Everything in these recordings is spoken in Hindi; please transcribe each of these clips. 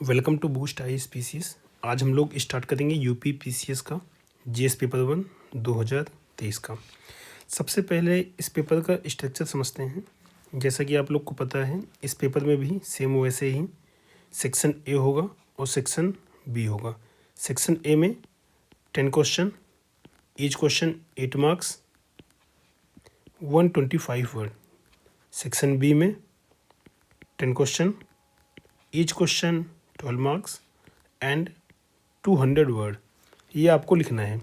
Welcome to boost I species. आज हम लोग स्टार्ट करेंगे यूपी पीसीएस का जीएस पेपर 1 2023 का। सबसे पहले इस पेपर का स्ट्रक्चर समझते हैं। जैसा कि आप लोग को पता है, इस पेपर में भी सेम वैसे ही सेक्शन ए होगा और सेक्शन बी होगा। सेक्शन ए में 10 question, each question 8 marks, 125 word. Section B में 10 question, each question 12 marks and 200 word. ये आपको लिखना है।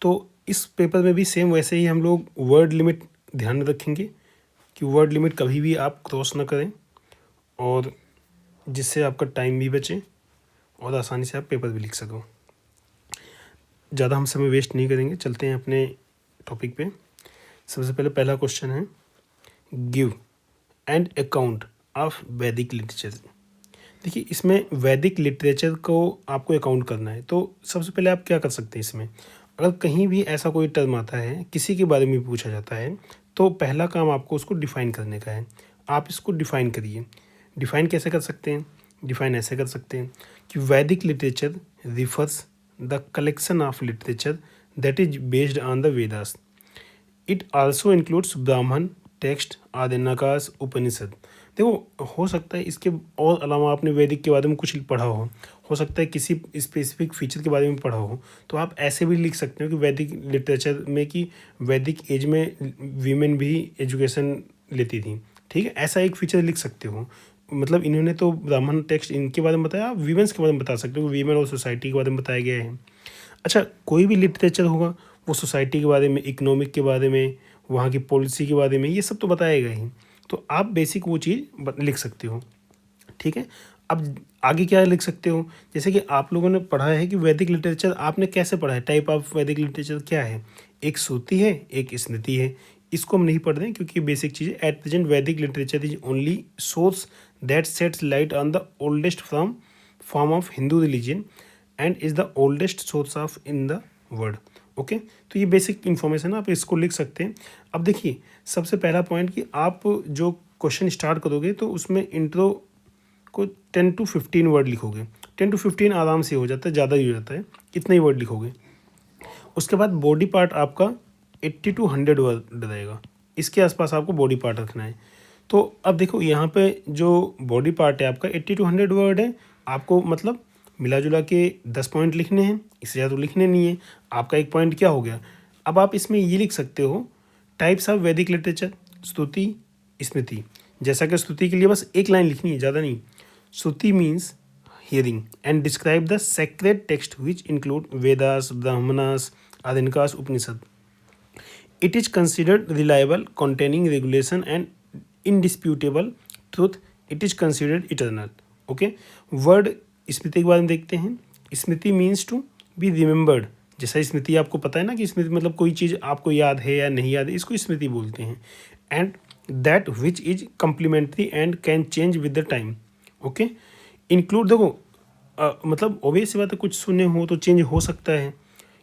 तो इस पेपर में भी सेम वैसे ही हम लोग वर्ड लिमिट ध्यान में रखेंगे कि वर्ड लिमिट कभी भी आप क्रॉस ना करें, और जिससे आपका टाइम भी बचे और आसानी से आप पेपर भी लिख सको। ज़्यादा हम समय वेस्ट नहीं करेंगे, चलते हैं अपने टॉपिक पे। सबसे पहले पहला क्वेश्चन है, गिव एंड अकाउंट ऑफ वैदिक लिटरेचर। देखिए, इसमें वैदिक लिटरेचर को आपको अकाउंट करना है। तो सबसे पहले आप क्या कर सकते हैं, इसमें अगर कहीं भी ऐसा कोई टर्म आता है, किसी के बारे में पूछा जाता है, तो पहला काम आपको उसको डिफ़ाइन करने का है। आप इसको डिफ़ाइन करिए। डिफ़ाइन कैसे कर सकते हैं? डिफ़ाइन ऐसे कर सकते हैं कि वैदिक literature refers the collection of literature that is based on the Vedas. It also includes ब्राह्मण टेक्स्ट आदि नकाश उपनिषद। देखो, हो सकता है इसके और अलावा आपने वैदिक के बारे में कुछ पढ़ा हो सकता है किसी स्पेसिफिक फीचर के बारे में पढ़ा हो, तो आप ऐसे भी लिख सकते हो कि वैदिक लिटरेचर में कि वैदिक एज में वीमेन भी एजुकेशन लेती थी। ठीक है, ऐसा एक फीचर लिख सकते हो। मतलब इन्होंने तो ब्राह्मण टेक्स्ट इनके बारे में बताया, आप वीमेंस के बारे में बता सकते हो, वीमेन और सोसाइटी के बारे में बताया गया है। अच्छा, कोई भी लिटरेचर होगा वो सोसाइटी के बारे में, इकोनॉमिक के बारे में, वहाँ की पॉलिसी के बारे में, ये सब तो बताएगा ही। तो आप बेसिक वो चीज़ लिख सकते हो। ठीक है, अब आगे क्या लिख सकते हो? जैसे कि आप लोगों ने पढ़ा है कि वैदिक लिटरेचर आपने कैसे पढ़ा है, टाइप ऑफ वैदिक लिटरेचर क्या है। एक श्रुति है, एक स्मृति है। इसको हम नहीं पढ़ रहे हैं क्योंकि बेसिक चीज़ है। एट प्रेजेंट वैदिक literature is only source that sets light on the oldest form of Hindu religion and is the oldest source of in the world. Okay, तो ये बेसिक इन्फॉर्मेशन आप इसको लिख सकते हैं। अब देखिए, सबसे पहला पॉइंट कि आप जो क्वेश्चन स्टार्ट करोगे तो उसमें इंट्रो को 10 to 15 वर्ड लिखोगे। 10 to 15 आराम से हो जाता है, ज़्यादा ही हो जाता है, इतना ही वर्ड लिखोगे। उसके बाद बॉडी पार्ट आपका 80 to 100 वर्ड रहेगा। इसके आसपास आपको बॉडी पार्ट रखना है। तो अब देखो, यहाँ पे जो बॉडी पार्ट है आपका 80 to 100 वर्ड है। आपको मतलब मिला जुला के 10 पॉइंट लिखने हैं, इससे ज़्यादा तो लिखने नहीं है। आपका एक पॉइंट क्या हो गया? अब आप इसमें ये लिख सकते हो, टाइप्स ऑफ वैदिक लिटरेचर, स्तुति, स्मृति। जैसा कि स्तुति के लिए बस एक लाइन लिखनी है, ज़्यादा नहीं। स्तुति means hearing and describe the sacred text which include Vedas, Brahmanas, Adinkas, Upanishad. It is considered reliable, containing regulation and indisputable truth. It is considered eternal. Okay. Word Smriti के बारे में देखते हैं। Smriti means to be remembered. जैसा स्मृति आपको पता है ना कि स्मृति मतलब कोई चीज़ आपको याद है या नहीं याद है, इसको स्मृति बोलते हैं। And that which is complementary and can change with the time. Okay, include, देखो मतलब ऑब्वियस बात है, कुछ सुने हो तो चेंज हो सकता है।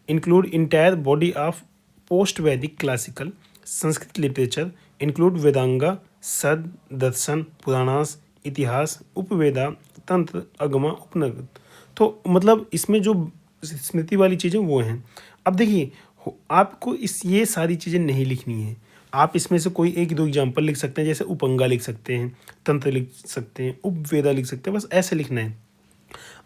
Include entire body of post वैदिक क्लासिकल संस्कृत लिटरेचर, इंक्लूड वेदांगा, सद, दर्शन, पुराणास, इतिहास, उपवेदा, तंत्र, अगमा, उपनिषद। तो मतलब इसमें जो स्मृति वाली चीज़ें वो हैं। अब देखिए, आपको ये सारी चीज़ें नहीं लिखनी है। आप इसमें से कोई एक दो एग्जाम्पल लिख सकते हैं, जैसे उपंगा लिख सकते हैं, तंत्र लिख सकते हैं, उपवेदा लिख सकते हैं, बस ऐसे लिखना है।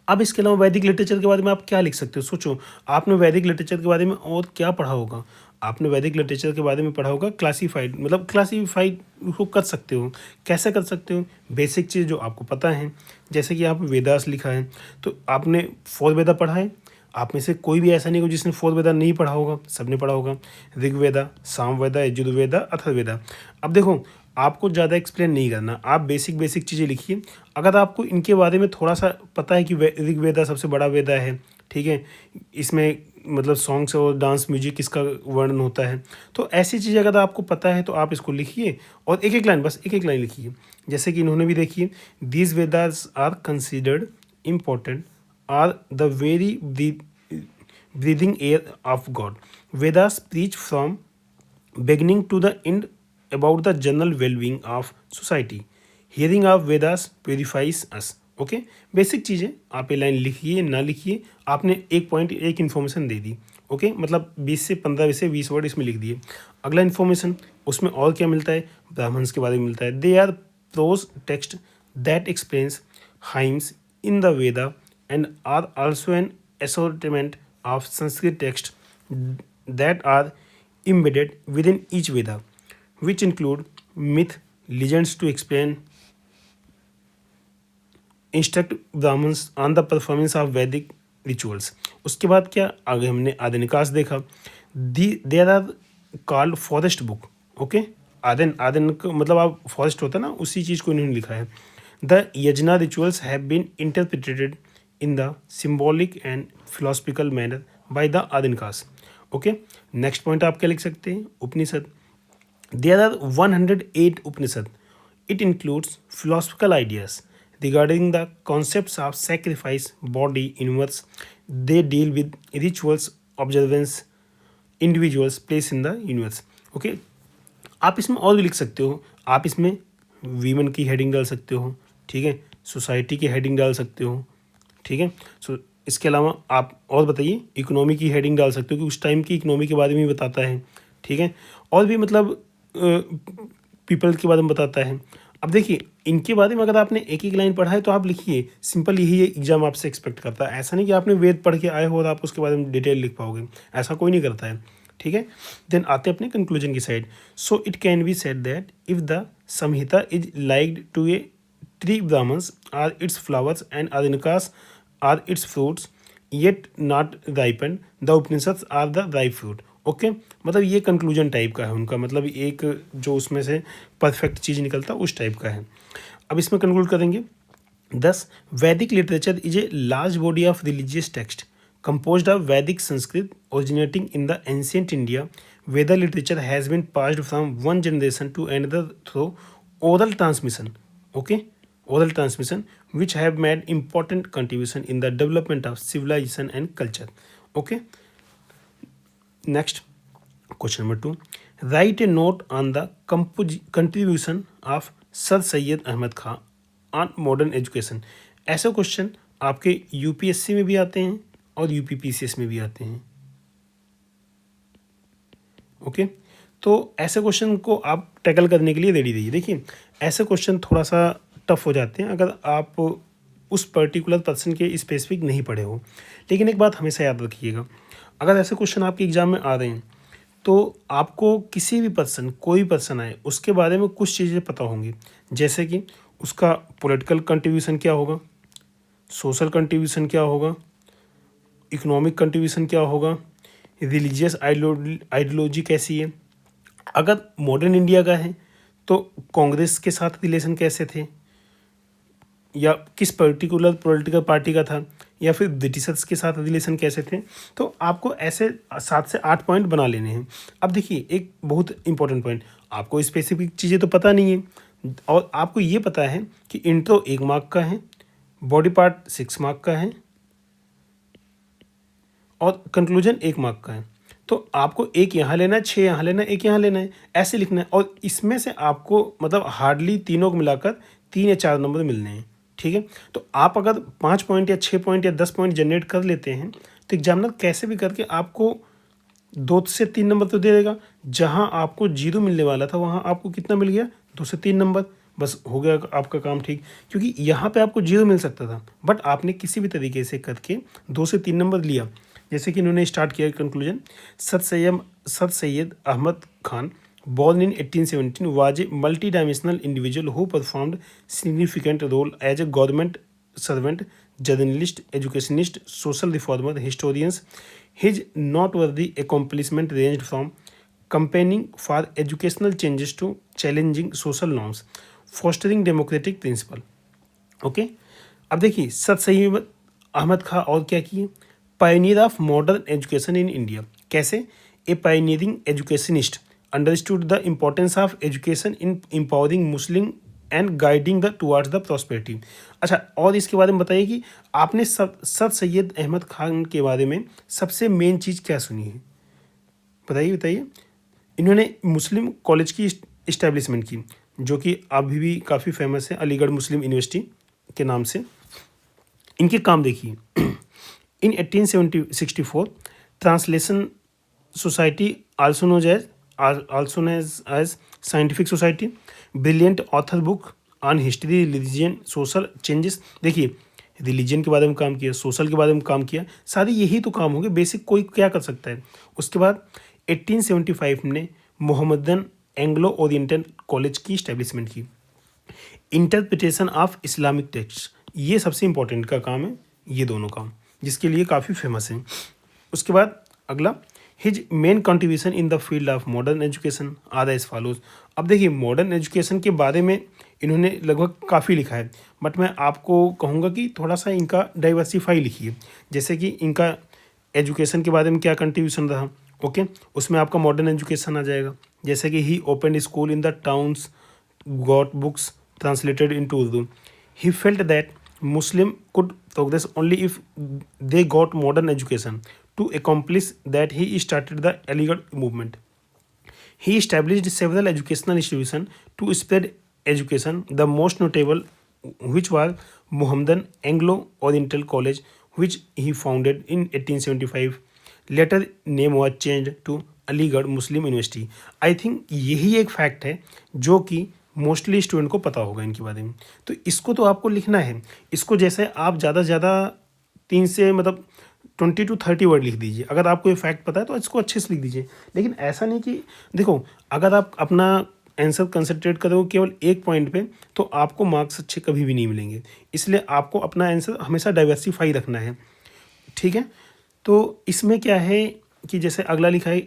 अब इसके अलावा वैदिक लिटरेचर के बारे में आप क्या लिख सकते हो? सोचो, आपने वैदिक लिटरेचर के बारे में और क्या पढ़ा होगा? आपने वैदिक लिटरेचर के बारे में पढ़ा होगा क्लासीफाइड, मतलब क्लासीफाइड को कर सकते हो। कैसे कर सकते हो? बेसिक चीज़ जो आपको पता है, जैसे कि आप वेदास लिखा है तो आपने 4 वेदा पढ़ा है। आप में से कोई भी ऐसा नहीं हो जिसने 4 वेदा नहीं पढ़ा होगा, सबने पढ़ा होगा। ऋग्वेदा, सामवेदा, यजुर्वेदा, अथर्ववेदा। अब देखो, आपको ज़्यादा एक्सप्लेन नहीं करना, आप बेसिक चीज़ें लिखिए। अगर आपको इनके बारे में थोड़ा सा पता है कि ऋग्वेदा सबसे बड़ा वेदा है, ठीक है, इसमें मतलब सॉन्ग्स और डांस म्यूजिक इसका वर्णन होता है, तो ऐसी चीज़ अगर आपको पता है तो आप इसको लिखिए और एक एक लाइन, बस एक एक लाइन लिखिए। जैसे कि इन्होंने भी देखिए, these Vedas are considered important are the very breathing air of God. Vedas preach from beginning to the end about the general well-being of society. Hearing of Vedas purifies us. Okay, basic चीज़ें आप ये लाइन लिखिए ना लिखिए, आपने एक पॉइंट एक इन्फॉर्मेशन दे दी। ओके, मतलब 20 से 15 से 20 वर्ड इसमें लिख दिए। अगला इन्फॉर्मेशन उसमें और क्या मिलता है, ब्राह्मण्स के बारे में मिलता है। They are prose text that explains hymns in the Veda and are also an assortment of Sanskrit text that are embedded within each Veda, which include myth, legends to explain, instruct Brahmins on the performance of Vedic rituals. उसके बाद क्या आगे हमने आदिनिकास देखा। There are called forest book. Okay, आदन आदन मतलब आप फॉरेस्ट होता है ना, उसी चीज़ को इन्होंने लिखा है। The yajna rituals have been interpreted in the symbolic and philosophical manner by the Adinkas. Okay, next point आप क्या लिख सकते हैं, उपनिषद। There are 108 Upanishad. It includes philosophical ideas regarding the concepts of sacrifice, body, universe. They deal with rituals, observance, individuals, place in the universe. Okay, आप इसमें और भी लिख सकते हो, आप इसमें वीमन की हेडिंग डाल सकते हो, ठीक है, सोसाइटी की हेडिंग डाल सकते हो, ठीक है। सो इसके अलावा आप और बताइए, इकोनॉमी की हेडिंग डाल सकते हो कि उस टाइम की इकोनॉमी के बारे में भी बताता है, ठीक है, और भी मतलब पीपल के बारे में बताता है। अब देखिए, इनके बारे में अगर आपने एक एक लाइन पढ़ा है तो आप लिखिए, सिंपल यही एग्जाम आपसे एक्सपेक्ट करता है। ऐसा नहीं कि आपने वेद पढ़ के आए हो और आप उसके बारे में डिटेल लिख पाओगे, ऐसा कोई नहीं करता है, ठीक है। देन आते हैं अपने कंक्लूजन की side. So it can be said that if the Samhita is liked to a tree, Brahmanas are its flowers and Aranyakas are its fruits yet not ripened, the Upanishads are the ripe fruit. Okay, मतलब ये कंक्लूजन टाइप का है उनका, मतलब एक जो उसमें से परफेक्ट चीज़ निकलता उस टाइप का है। अब इसमें कंक्लूड करेंगे। 10 वैदिक literature is a large body of religious text composed of Vedic Sanskrit originating in the ancient India. Veda literature has been passed from one generation to another through oral transmission. Okay, oral transmission which have made important contribution in the development of civilization and culture. Okay, next question number 2. Write a note on the contribution of Sir Syed Ahmad Khan on modern education. ऐसे क्वेश्चन आपके यूपीएससी में भी आते हैं और यूपीपीसीएस में भी आते हैं। ओके, तो ऐसे क्वेश्चन को आप टैकल करने के लिए रेडी रहिए। देखिए, ऐसे क्वेश्चन थोड़ा सा टफ हो जाते हैं अगर आप उस पर्टिकुलर पर्सन के स्पेसिफिक नहीं पढ़े हो। लेकिन एक बात हमेशा याद रखिएगा, अगर ऐसे क्वेश्चन आपके एग्जाम में आ रहे हैं तो आपको किसी भी पर्सन, कोई पर्सन आए, उसके बारे में कुछ चीज़ें पता होंगी, जैसे कि उसका पॉलिटिकल कंट्रीब्यूशन क्या होगा, सोशल कंट्रीब्यूशन क्या होगा, इकोनॉमिक कंट्रीब्यूशन क्या होगा, रिलीजियस आइडियोलॉजी कैसी है। अगर मॉडर्न इंडिया का है तो कांग्रेस के साथ रिलेशन कैसे थे, या किस पर्टिकुलर पॉलिटिकल पार्टी का था, या फिर ब्रिटिशर्स के साथ रिलेशन कैसे थे। तो आपको ऐसे 7 से 8 पॉइंट बना लेने हैं। अब देखिए, एक बहुत इंपॉर्टेंट पॉइंट, आपको स्पेसिफिक चीज़ें तो पता नहीं है और आपको ये पता है कि इंट्रो 1 मार्क का है, बॉडी पार्ट 6 मार्क का है और कंक्लूजन 1 मार्क का है। तो आपको एक यहाँ लेना है, 6 यहाँ लेना है, 1 यहाँ लेना है, ऐसे लिखना है। और इसमें से आपको मतलब हार्डली तीनों को मिलाकर 3 या 4 नंबर मिलने हैं, ठीक है। तो आप अगर 5 पॉइंट या 6 पॉइंट या 10 पॉइंट जनरेट कर लेते हैं तो एग्जामिनर कैसे भी करके आपको 2 से 3 नंबर तो दे देगा। जहाँ आपको 0 मिलने वाला था वहाँ आपको कितना मिल गया, 2 से 3 नंबर, बस हो गया आपका काम ठीक। क्योंकि यहाँ पे आपको 0 मिल सकता था, बट आपने किसी भी तरीके से करके 2 से 3 नंबर लिया। जैसे कि इन्होंने स्टार्ट किया conclusion, sir Syed Ahmad Khan born in 1817 was a multi-dimensional individual who performed significant role as a government servant, journalist, educationist, social reformer, historian. His noteworthy accomplishment ranged from campaigning for educational changes to challenging social norms, fostering democratic principle. Okay, अब देखिए, सर सैयद अहमद खान और क्या किए, pioneer of modern education in India. कैसे, a pioneering educationist understood the importance of education in empowering Muslim and guiding the towards the prosperity. अच्छा, और इसके बारे में बताइए कि आपने सर सैयद अहमद खान के बारे में सबसे मेन चीज़ क्या सुनी है, बताइए बताइए। इन्होंने मुस्लिम कॉलेज की इस्टेब्लिशमेंट की, जो कि अभी भी काफ़ी फेमस है, अलीगढ़ मुस्लिम यूनिवर्सिटी के नाम से। इनके काम देखिए। In 1864 translation society also known as scientific society, brilliant author book on history, religion, social changes. देखिए, रिलीजन के बारे में काम किया, सोशल के बारे में काम किया, सारे यही तो काम होंगे, बेसिक कोई क्या कर सकता है। उसके बाद 1875 ने मोहम्मदन एंग्लो ओरिएंटल कॉलेज की इस्टेब्लिशमेंट की। इंटरप्रिटेशन ऑफ इस्लामिक टेक्स्ट, ये सबसे इंपॉर्टेंट का काम है, ये दोनों काम जिसके लिए काफ़ी फेमस हैं। उसके बाद अगला, his main contribution in the field of modern education are as follows. अब देखिए, मॉडर्न एजुकेशन के बारे में इन्होंने लगभग काफ़ी लिखा है, बट मैं आपको कहूँगा कि थोड़ा सा इनका डाइवर्सिफाई लिखिए। जैसे कि इनका एजुकेशन के बारे में क्या कंट्रीब्यूशन रहा, ओके, उसमें आपका मॉडर्न एजुकेशन आ जाएगा। जैसे कि ही open school in the towns, got books translated into Urdu. He felt that Muslim could progress only if they got modern education. To accomplish that, he started the Aligarh movement. He established several educational institutions to spread education. The most notable, which was Mohammedan Anglo-Oriental College, which he founded in 1875. Later name was changed to Aligarh Muslim university. I think यही एक फैक्ट है जो कि मोस्टली स्टूडेंट को पता होगा इनके बारे में। तो इसको तो आपको लिखना है। इसको जैसे आप ज़्यादा से ज़्यादा 3 से मतलब 20 to 30 वर्ड लिख दीजिए। अगर आपको ये फैक्ट पता है तो इसको अच्छे से लिख दीजिए। लेकिन ऐसा नहीं कि देखो, अगर आप अपना आंसर कंसंट्रेट करोगे केवल एक पॉइंट पे तो आपको मार्क्स अच्छे कभी भी नहीं मिलेंगे। इसलिए आपको अपना आंसर हमेशा डाइवर्सिफाई रखना है, ठीक है। तो इसमें क्या है कि जैसे अगला लिखा है,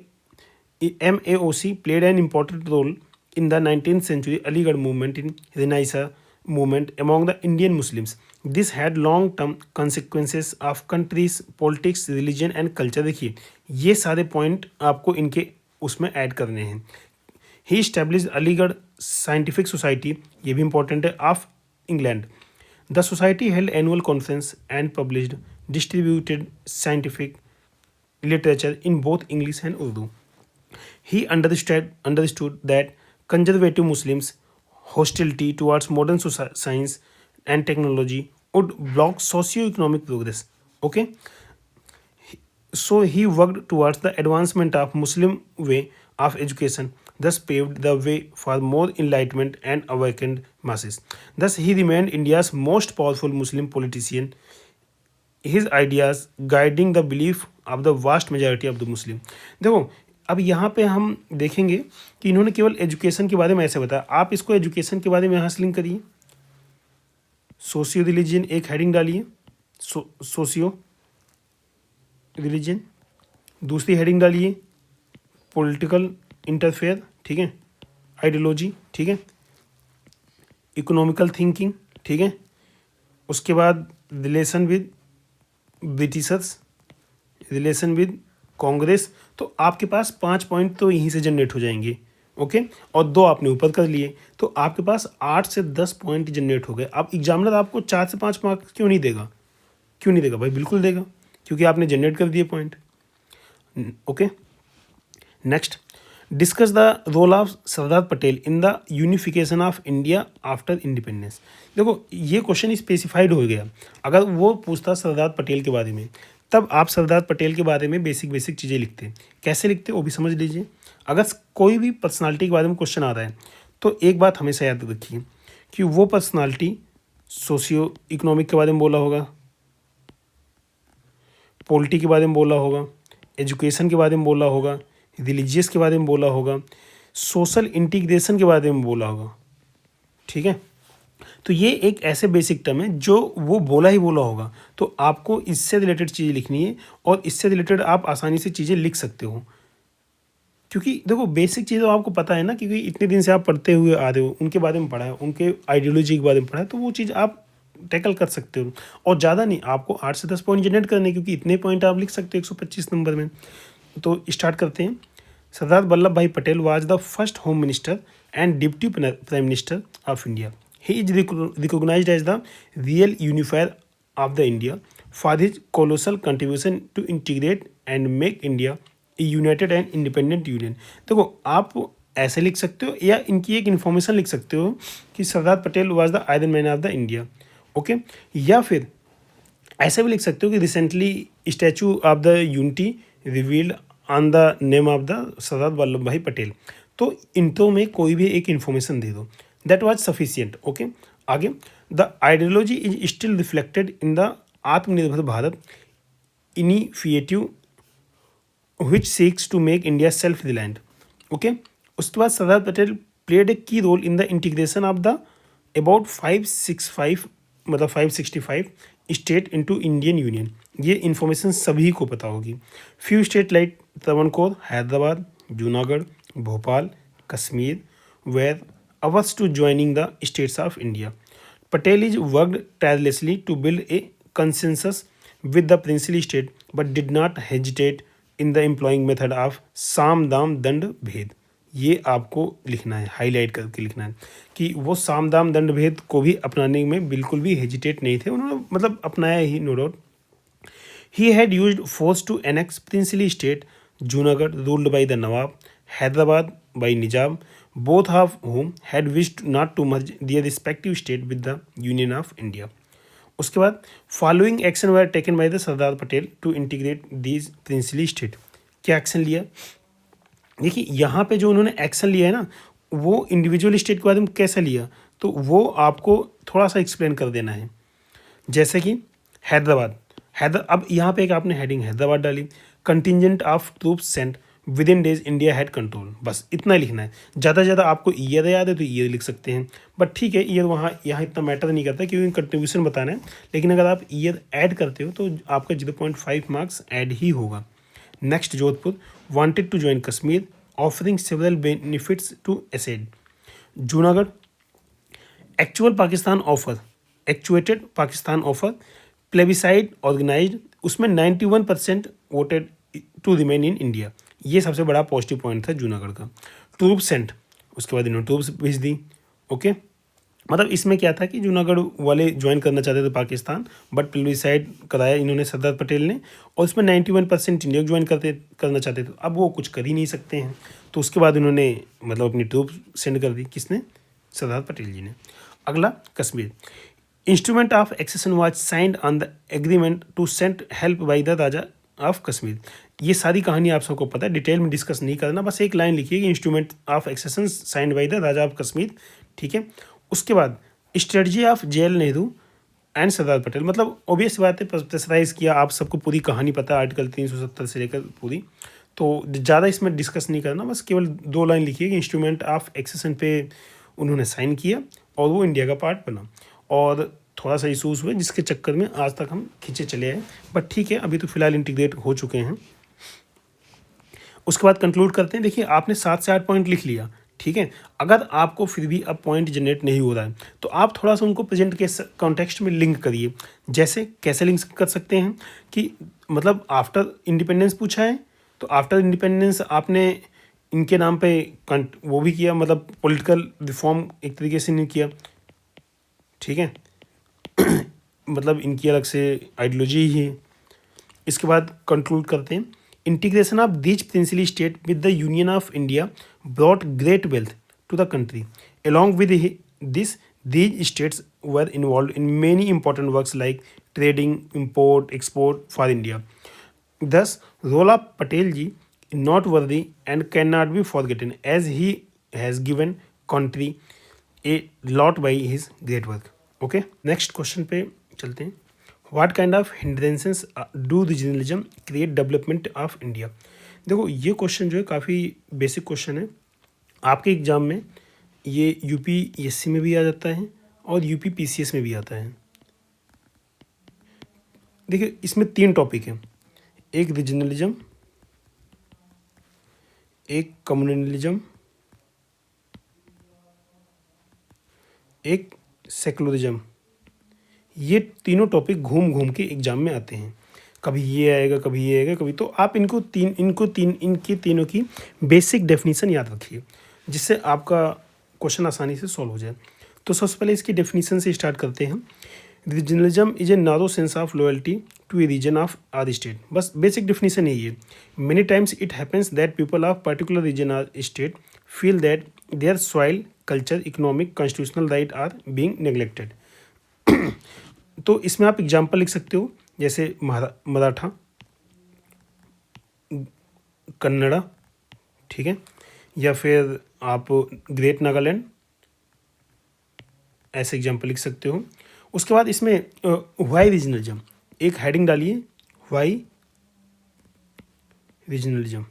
MAOC played an important role in the 19th century Aligarh movement in Renaissance movement among the Indian Muslims. This had long-term consequences of countries, politics, religion and culture. देखिए, ये सारे पॉइंट आपको इनके उसमें ऐड करने हैं। He established Aligarh Scientific Society, ये भी important है, of England. The society held annual conference and published distributed scientific literature in both English and Urdu. He understood that conservative Muslims' hostility towards modern science and technology would block socio-economic progress. Okay, so he worked towards the advancement of Muslim way of education, thus paved the way for more enlightenment and awakened masses. Thus, he remained India's most powerful Muslim politician. His ideas guiding the belief of the vast majority of the Muslim. देखो, अब यहाँ पे हम देखेंगे कि इन्होंने केवल एजुकेशन के बारे में ऐसे बताया। आप इसको एजुकेशन के बारे में यहाँ से लिंक करिए। सोशियो रिलीजन एक हेडिंग डालिए, सोशियो रिलीजन। दूसरी हेडिंग डालिए पॉलिटिकल इंटरफेयर, ठीक है, आइडियोलॉजी, ठीक है, इकोनॉमिकल थिंकिंग, ठीक है। उसके बाद relation with Britishers, relation with Congress. तो आपके पास 5 पॉइंट तो यहीं से जनरेट हो जाएंगे, ओके। और 2 आपने ऊपर कर लिए तो आपके पास 8 से 10 पॉइंट जनरेट हो गए। अब एग्जामिनर आपको 4 से 5 मार्क्स क्यों नहीं देगा? क्यों नहीं देगा भाई? बिल्कुल देगा, क्योंकि आपने जनरेट कर दिए point, okay. Next, discuss the role of Sardar Patel in the unification of India after independence. देखो, ये क्वेश्चन स्पेसिफाइड हो गया। अगर वो पूछता सरदार पटेल के बारे में, तब आप सरदार पटेल के बारे में बेसिक चीज़ें लिखते। कैसे लिखते वो भी समझ लीजिए। अगर कोई भी पर्सनालिटी के बारे में क्वेश्चन आ रहा है तो एक बात हमेशा याद रखिए कि वो पर्सनालिटी सोशियो इकोनॉमिक के बारे में बोला होगा, पॉलिटी के बारे में बोला होगा, एजुकेशन के बारे में बोला होगा, रिलीजियस के बारे में बोला होगा, सोशल इंटीग्रेशन के बारे में बोला होगा, ठीक है। तो ये एक ऐसे बेसिक टर्म है जो वो बोला ही बोला होगा। तो आपको इससे रिलेटेड चीज़ें लिखनी है और इससे रिलेटेड आप आसानी से चीज़ें लिख सकते हो, क्योंकि देखो बेसिक चीज़ें आपको पता है ना, क्योंकि इतने दिन से आप पढ़ते हुए आ रहे हो, उनके बारे में पढ़ा है, उनके आइडियोलॉजी के बारे में पढ़ा है, तो वो चीज़ आप टैकल कर सकते हो। और ज़्यादा नहीं, आपको 8 से 10 पॉइंट जनरेट करने, क्योंकि इतने पॉइंट आप लिख सकते हो 125 नंबर में। तो स्टार्ट करते हैं। सरदार Vallabh Bhai Patel was the first home minister and deputy prime minister of India. He is recognized as the real unifier of the India for his colossal contribution to integrate and make India a united and independent union. देखो, आप ऐसे लिख सकते हो या इनकी एक इन्फॉर्मेशन लिख सकते हो कि Sardar Patel was the iron man of the India, okay. या फिर ऐसा भी लिख सकते हो कि recently statue of the unity revealed on the name of the Sardar Vallabh Bhai Patel. तो इनको में कोई भी एक इन्फॉर्मेशन दे दो, दैट वाज सफिशियंट। ओके, आगे, the ideology is still reflected in the Atmanirbhar Bharat initiative which seeks to make India self-reliant. Okay, उसके बाद Sardar Patel played a key role in the integration of the about 565 मतलब 565 स्टेट इनटू इंडियन यूनियन। ये इन्फॉर्मेशन सभी को पता होगी। Few state like Travancore, Hyderabad, Junagadh, Bhopal, Kashmir were averse to joining the states of India. Patel is worked tirelessly to build a consensus with the princely state, but did not hesitate in the employing method of साम दाम दंड भेद। ये आपको लिखना है, हाईलाइट करके लिखना है कि वो साम दाम दंड भेद को भी अपनाने में बिल्कुल भी हेजिटेट नहीं थे, उन्होंने मतलब अपनाया ही, no doubt. He had used force to annex princely state Junagadh ruled by the Nawab, Hyderabad by Nizam, both of whom had wished not to merge their respective state with the Union of India. उसके बाद following action were taken by the Sardar Patel to integrate these princely state. क्या एक्शन लिया? देखिए यहाँ पे जो उन्होंने एक्शन लिया है ना, वो इंडिविजुअल स्टेट के बारे में कैसा लिया, तो वो आपको थोड़ा सा एक्सप्लेन कर देना है। जैसे कि हैदराबाद, अब यहाँ पे एक आपने हेडिंग हैदराबाद डाली, contingent of troops sent within days India had control, बस इतना लिखना है। ज़्यादा से ज़्यादा आपको ईयर याद है तो ईयर लिख सकते हैं, बट ठीक है ईयर वहाँ यहाँ इतना मैटर नहीं करता क्योंकि कंट्रीब्यूशन बताना है, लेकिन अगर आप ईयर ऐड करते हो तो आपका 0.5 मार्क्स ऐड ही होगा। Next, Jodhpur wanted to join Kashmir offering several benefits to accede. Junagadh actual Pakistan offer, actuated Pakistan offer, plebiscite organized, उसमें 91% voted to remain in India. ये सबसे बड़ा पॉजिटिव पॉइंट था जूनागढ़ का। ट्रूप सेंट, उसके बाद इन्होंने ट्रूप्स भेज दी। ओके, मतलब इसमें क्या था कि जूनागढ़ वाले ज्वाइन करना चाहते थे पाकिस्तान, बट प्लेबिसाइड कराया इन्होंने सरदार पटेल ने, और उसमें 91% इंडिया ज्वाइन करना चाहते थे। अब वो कुछ कर ही नहीं सकते हैं, तो उसके बाद उन्होंने मतलब अपनी ट्रूप सेंड कर दी। किसने? सरदार पटेल जी ने। अगला, Kashmir instrument of accession was signed on the agreement to send help by the Raja of Kashmir. ये सारी कहानी आप सबको पता है, डिटेल में डिस्कस नहीं करना, बस एक लाइन लिखिए कि instrument of accession signed by the Raja of Kashmir. ठीक है, उसके बाद strategy of J L Nehru सरदार पटेल, मतलब ऑब्वियस बात है, प्रेशराइज किया, आप सबको पूरी कहानी पता है आर्टिकल 370 से लेकर पूरी, तो ज़्यादा इसमें डिस्कस नहीं करना, बस केवल 2 लाइन लिखिए कि इंस्ट्रूमेंट ऑफ एक्सेशन पे उन्होंने साइन किया और वो इंडिया का पार्ट बना, और थोड़ा सा इशूज़ हुए जिसके चक्कर में आज तक हम खींचे चले आए, बट ठीक है अभी तो फिलहाल इंटीग्रेट हो चुके हैं। उसके बाद कंक्लूड करते हैं। देखिए आपने 7 से 8 पॉइंट लिख लिया, ठीक है। अगर आपको फिर भी अब पॉइंट जनरेट नहीं हो रहा है तो आप थोड़ा सा उनको प्रेजेंट के कॉन्टेक्स्ट में लिंक करिए। जैसे कैसे लिंक कर सकते हैं कि मतलब आफ्टर इंडिपेंडेंस पूछा है तो आफ्टर इंडिपेंडेंस आपने इनके नाम पे वो भी किया, मतलब पॉलिटिकल रिफॉर्म एक तरीके से नहीं किया, ठीक है मतलब इनकी अलग से आइडियोलॉजी ही है। इसके बाद कंक्लूड करते हैं, integration of these princely state with the union of India brought great wealth to the country along with this these states were involved in many important works like trading, import, export for India. Thus, role of Patel ji is noteworthy and cannot be forgotten as he has given country a lot by his great work. Okay, next question पे चलते हैं। What kind of hindrances do regionalism create development of India? देखो ये क्वेश्चन जो है काफ़ी बेसिक क्वेश्चन है, आपके एग्जाम में ये यूपीएससी में भी आ जाता है और यूपी पीसीएस में भी आता है। देखिए इसमें 3 टॉपिक हैं, एक रीजनलिज्म, एक कम्युनलिज्म, एक सेकुलरिज्म। ये तीनों टॉपिक घूम घूम के एग्जाम में आते हैं, कभी ये आएगा कभी ये आएगा कभी, तो आप इनके तीनों की बेसिक डेफिनेशन याद रखिए जिससे आपका क्वेश्चन आसानी से सॉल्व हो जाए। तो सबसे पहले इसकी डेफिनेशन से स्टार्ट करते हैं। Regionalism is a narrow sense of loyalty to a region of or state, बस बेसिक डेफिनेशन यही है। Many times it happens that people of particular region or state feel that their soil, culture, economic, constitutional right are being neglected. तो इसमें आप एग्जाम्पल लिख सकते हो, जैसे मराठा, कन्नड़ा, ठीक है, या फिर आप ग्रेट नागालैंड, ऐसे एग्जाम्पल लिख सकते हो। उसके बाद इसमें वाई रीजनलिज्म, एक हेडिंग डालिए, वाई रीजनलिज्म,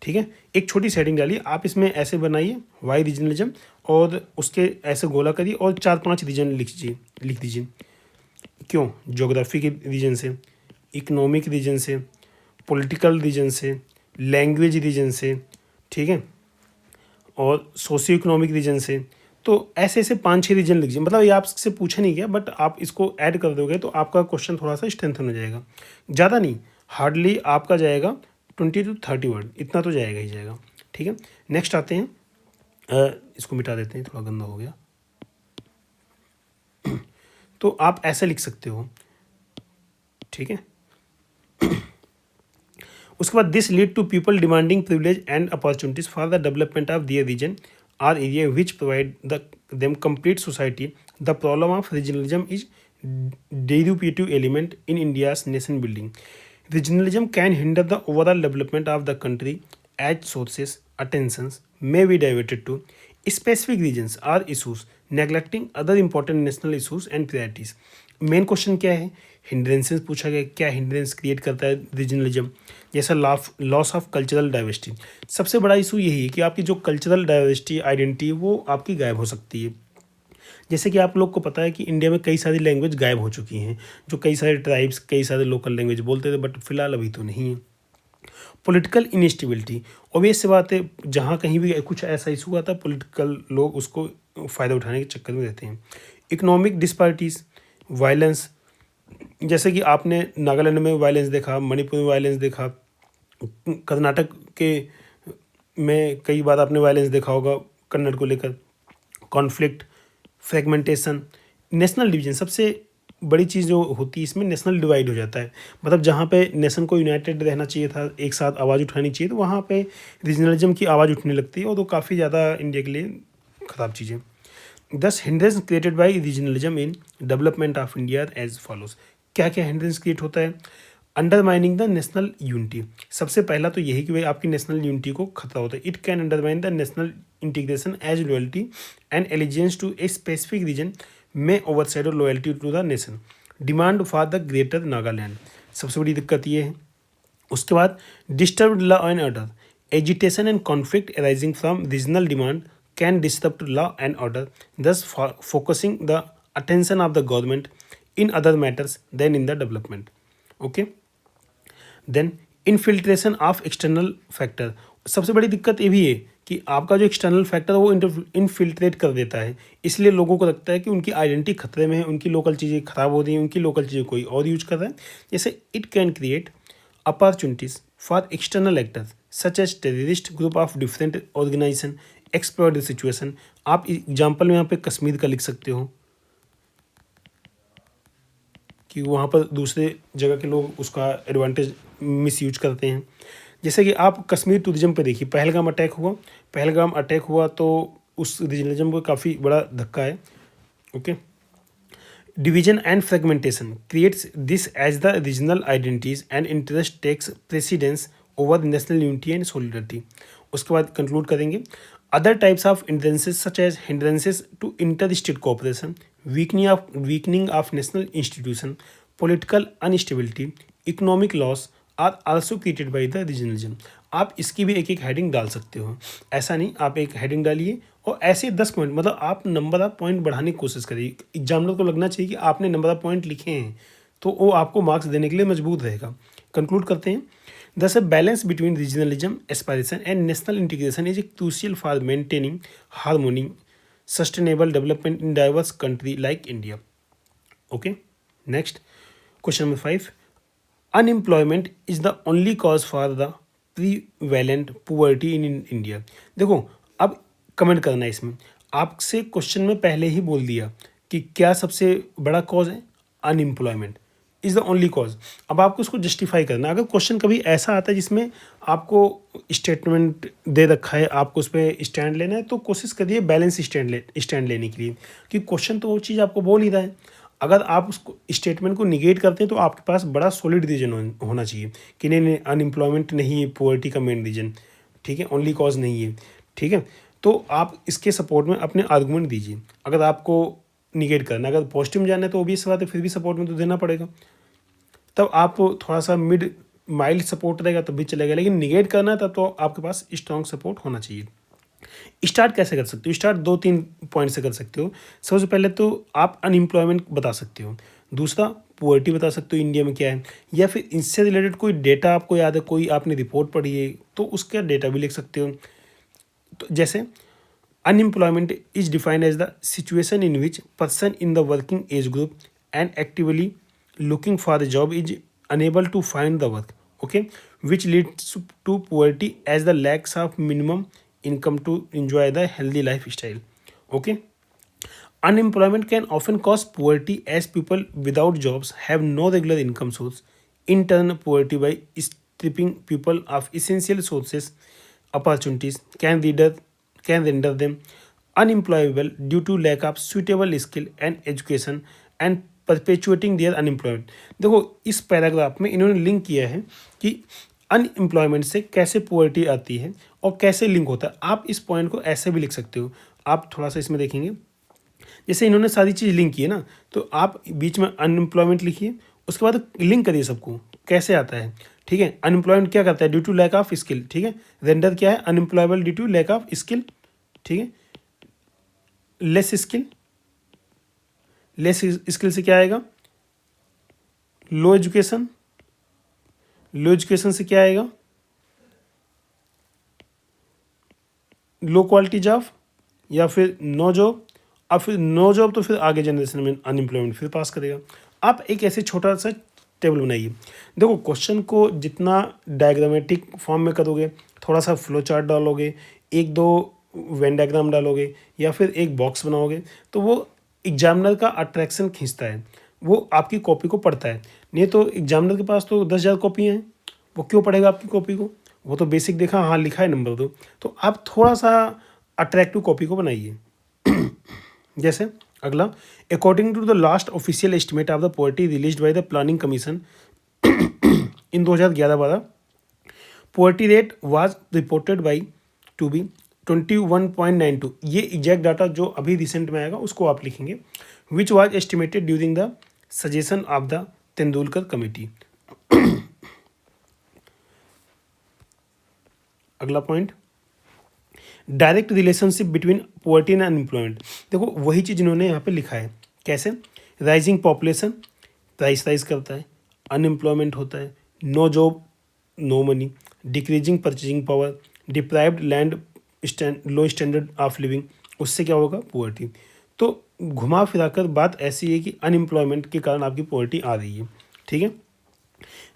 ठीक है, एक छोटी सी हेडिंग डालिए आप, इसमें ऐसे बनाइए वाई रीजनलिज्म, और उसके ऐसे गोला करिए और 4-5 रीजन लिख दीजिए। क्यों? ज्योग्राफी के रीजन से, इकोनॉमिक रीजन से, पॉलिटिकल रीजन से, लैंग्वेज रीजन से, ठीक है, और सोशियो इकोनॉमिक रीजन से। तो ऐसे ऐसे 5-6 रीजन लिखिए, मतलब ये आपसे पूछा नहीं गया, बट आप इसको ऐड कर दोगे तो आपका क्वेश्चन थोड़ा सा स्ट्रेंथन हो जाएगा। ज़्यादा नहीं, हार्डली आपका जाएगा 20 to 30 वर्ड, इतना तो जाएगा ही जाएगा, ठीक है। नेक्स्ट आते हैं, इसको मिटा देते हैं, थोड़ा गंदा हो गया। तो आप ऐसा लिख सकते हो, ठीक है। उसके बाद this lead to people demanding privilege and opportunities for the development of their region or area which provide them complete society. The problem of regionalism is derivative element in India's nation building. Regionalism can hinder the overall development of the country as sources attentions may be diverted to specific regions or issues, neglecting other important national issues and priorities. Main question क्या है? हिंड्रेंसेस पूछा गया, क्या हिंड्रेंस क्रिएट करता है रीजनलिज्म? जैसा लॉस ऑफ कल्चरल डाइवर्सिटी, सबसे बड़ा इशू यही है कि आपकी जो कल्चरल डाइवर्सिटी आइडेंटिटी वो आपकी गायब हो सकती है। जैसे कि आप लोग को पता है कि इंडिया में कई सारी लैंग्वेज गायब हो चुकी हैं, जो कई सारे ट्राइब्स कई सारे लोकल लैंग्वेज बोलते थे, बट फिलहाल अभी तो नहीं है। पॉलिटिकल इनस्टेबिलिटी, ऑब्वियस सी बात है, जहाँ कहीं भी कुछ ऐसा इशू हुआ था, पॉलिटिकल लोग उसको फ़ायदा उठाने के चक्कर में रहते हैं। इकोनॉमिक डिस्पैरिटीज़, वायलेंस, जैसे कि आपने नागालैंड में वायलेंस देखा, मणिपुर में वायलेंस देखा, कर्नाटक के में कई बार आपने वायलेंस देखा होगा कन्नड़ को लेकर, कॉन्फ्लिक्ट, फ्रेगमेंटेशन, नेशनल डिवीजन, सबसे बड़ी चीज़ जो होती है इसमें नेशनल डिवाइड हो जाता है। मतलब जहाँ पे नेशन को यूनाइटेड रहना चाहिए था, एक साथ आवाज़ उठानी चाहिए, तो वहाँ पे रीजनलिज्म की आवाज़ उठने लगती है, और तो काफ़ी ज़्यादा इंडिया के लिए ख़राब चीज़ें। Thus hindrance created by regionalism in development of India as follows. क्या क्या हिंड्रेंस क्रिएट होता है? अंडरमाइनिंग द नेशनल यूनिटी, सबसे पहला तो यही कि भाई आपकी नेशनल यूनिटी को खतरा होता है। It can undermine the national integration as loyalty and allegiance to a specific region may override और loyalty to the nation. Demand for the greater Nagaland, सबसे बड़ी दिक्कत ये है। उसके बाद disturb law and order, agitation and conflict arising from regional demand can disturb law and order, thus focusing the attention of the government in other matters than in the development. Okay, then infiltration of external factor, सबसे बड़ी दिक्कत ये भी है कि आपका जो एक्सटर्नल फैक्टर है वो इनफिल्ट्रेट कर देता है, इसलिए लोगों को लगता है कि उनकी आइडेंटिटी खतरे में है, उनकी लोकल चीज़ें खराब हो रही हैं, उनकी लोकल चीज़ें कोई और यूज कर रहा है। जैसे it can create opportunities for external actors such as terrorist group of different organization exploit the situation. आप एग्जाम्पल में यहाँ पे कश्मीर का लिख सकते हो कि वहाँ पर दूसरे जगह के लोग उसका एडवांटेज मिसयूज करते हैं। जैसे कि आप कश्मीर टूरिज्म पे देखिए, पहलगाम अटैक हुआ तो उस रीजनलिज्म को काफ़ी बड़ा धक्का है। Okay, division and fragmentation creates this as the regional identities and interest takes precedence over national unity and solidarity. उसके बाद कंक्लूड करेंगे, other types of hindrances such as hindrances to inter state cooperation, weakening of national institution, political instability, economic loss are also created by the regionalism। आप इसकी भी एक एक हेडिंग डाल सकते हो, ऐसा नहीं, आप एक हेडिंग डालिए और ऐसे 10 पॉइंट, मतलब आप नंबर ऑफ पॉइंट बढ़ाने की कोशिश करिए। एग्जामिनर को लगना चाहिए कि आपने नंबर ऑफ पॉइंट लिखे हैं, तो वो आपको मार्क्स देने के लिए मजबूर रहेगा। कंक्लूड करते हैं, thus a balance between regionalism aspiration and national integration is crucial for maintaining harmony, sustainable development in diverse country like India. Okay, next question number 5, unemployment is the only cause for the prevalent poverty in India। देखो अब कमेंट करना है इसमें, आपसे क्वेश्चन में पहले ही बोल दिया कि क्या सबसे बड़ा कॉज है, unemployment is the only cause. अब आपको उसको जस्टिफाई करना है। अगर क्वेश्चन कभी ऐसा आता है जिसमें आपको स्टेटमेंट दे रखा है, आपको उस पर स्टैंड लेना है, तो कोशिश करिए बैलेंस स्टैंड लेने के लिए, क्योंकि क्वेश्चन तो वो चीज़ आपको बोल ही रहा है। अगर आप उसको स्टेटमेंट को निगेट करते हैं तो आपके पास बड़ा सॉलिड रीजन होना चाहिए कि नहीं अनएम्प्लॉयमेंट नहीं है पॉवर्टी का मेन रीजन, ठीक है, ओनली कॉज नहीं है, ठीक है। तो आप इसके सपोर्ट में अपने आर्गूमेंट दीजिए। अगर आपको निगेट करना है, अगर पॉजिटिव में जाना है तो ऑब्वियस बात है फिर भी सपोर्ट में तो देना पड़ेगा। तब आप थोड़ा सा मिड माइल्ड सपोर्ट रहेगा तब भी चलेगा, लेकिन निगेट करना है तब तो आपके पास स्ट्रॉन्ग सपोर्ट होना चाहिए। स्टार्ट कैसे कर सकते हो? स्टार्ट 2-3 पॉइंट से कर सकते हो। सबसे पहले तो आप अनएम्प्लॉयमेंट बता सकते हो, दूसरा पुअर्टी बता सकते हो इंडिया में क्या है, या फिर इससे रिलेटेड कोई डेटा आपको याद है, कोई आपने रिपोर्ट पढ़ी है तो उसका डेटा भी लिख सकते हो। तो जैसे unemployment is defined as the situation in which person in the working age group and actively looking for a job is unable to find the work, okay, which leads to poverty as the lacks of minimum income to enjoy the healthy lifestyle, okay. Unemployment can often cause poverty as people without jobs have no regular income source. In turn, poverty by stripping people of essential sources opportunities can render them unemployable due to lack of suitable skill and education and perpetuating their unemployment. देखो इस पैराग्राफ में इन्होंने लिंक किया है कि अनएम्प्लॉयमेंट से कैसे पुअर्टी आती है और कैसे लिंक होता है। आप इस पॉइंट को ऐसे भी लिख सकते हो। आप थोड़ा सा इसमें देखेंगे, जैसे इन्होंने सारी चीज़ लिंक की है ना, तो आप बीच में अनएम्प्लॉयमेंट लिखिए, उसके बाद लिंक करिए सबको कैसे आता है, ठीक है। अनएम्प्लॉयमेंट क्या करता है? Due to lack of skill, ठीक है। रेंडर क्या है? Unemployable due to lack of skill, ठीक है। लेस स्किल, लेस स्किल से क्या आएगा? लो एजुकेशन, लो एजुकेशन से क्या आएगा? लो क्वालिटी जॉब या फिर नो जॉब, और फिर नो जॉब तो फिर आगे जनरेशन में अनएम्प्लॉयमेंट फिर पास करेगा। आप एक ऐसे छोटा सा टेबल बनाइए। देखो क्वेश्चन को जितना डायग्रामेटिक फॉर्म में करोगे, थोड़ा सा फ्लो चार्ट डालोगे, एक दो वेन डायग्राम डालोगे या फिर एक बॉक्स बनाओगे, तो वो एग्जामिनर का अट्रैक्शन खींचता है, वो आपकी कॉपी को पढ़ता है। नहीं तो एग्जामिनर के पास तो 10,000 कॉपियाँ हैं, वो क्यों पढ़ेगा आपकी कॉपी को? वो तो बेसिक देखा, हाँ लिखा है नंबर दो। तो आप थोड़ा सा अट्रैक्टिव कॉपी को बनाइए। जैसे अगला, according to the last official estimate of the poverty released by the planning commission in 2011-12, poverty rate was reported by to be 21.92। ये एग्जैक्ट डाटा जो अभी रिसेंट में आएगा उसको आप लिखेंगे। Which was estimated during the suggestion of the Tendulkar committee. अगला point, direct relationship between poverty and unemployment. देखो वही चीज़ इन्होंने यहाँ पे लिखा है। कैसे? राइजिंग पॉपुलेशन प्राइस राइज करता है, अनएम्प्लॉयमेंट होता है, no job no money, decreasing purchasing power, deprived land, low standard of living, उससे क्या होगा? पॉवर्टी। तो घुमा फिरा कर बात ऐसी है कि अनएम्प्लॉयमेंट के कारण आपकी पॉवर्टी आ रही है, ठीक है।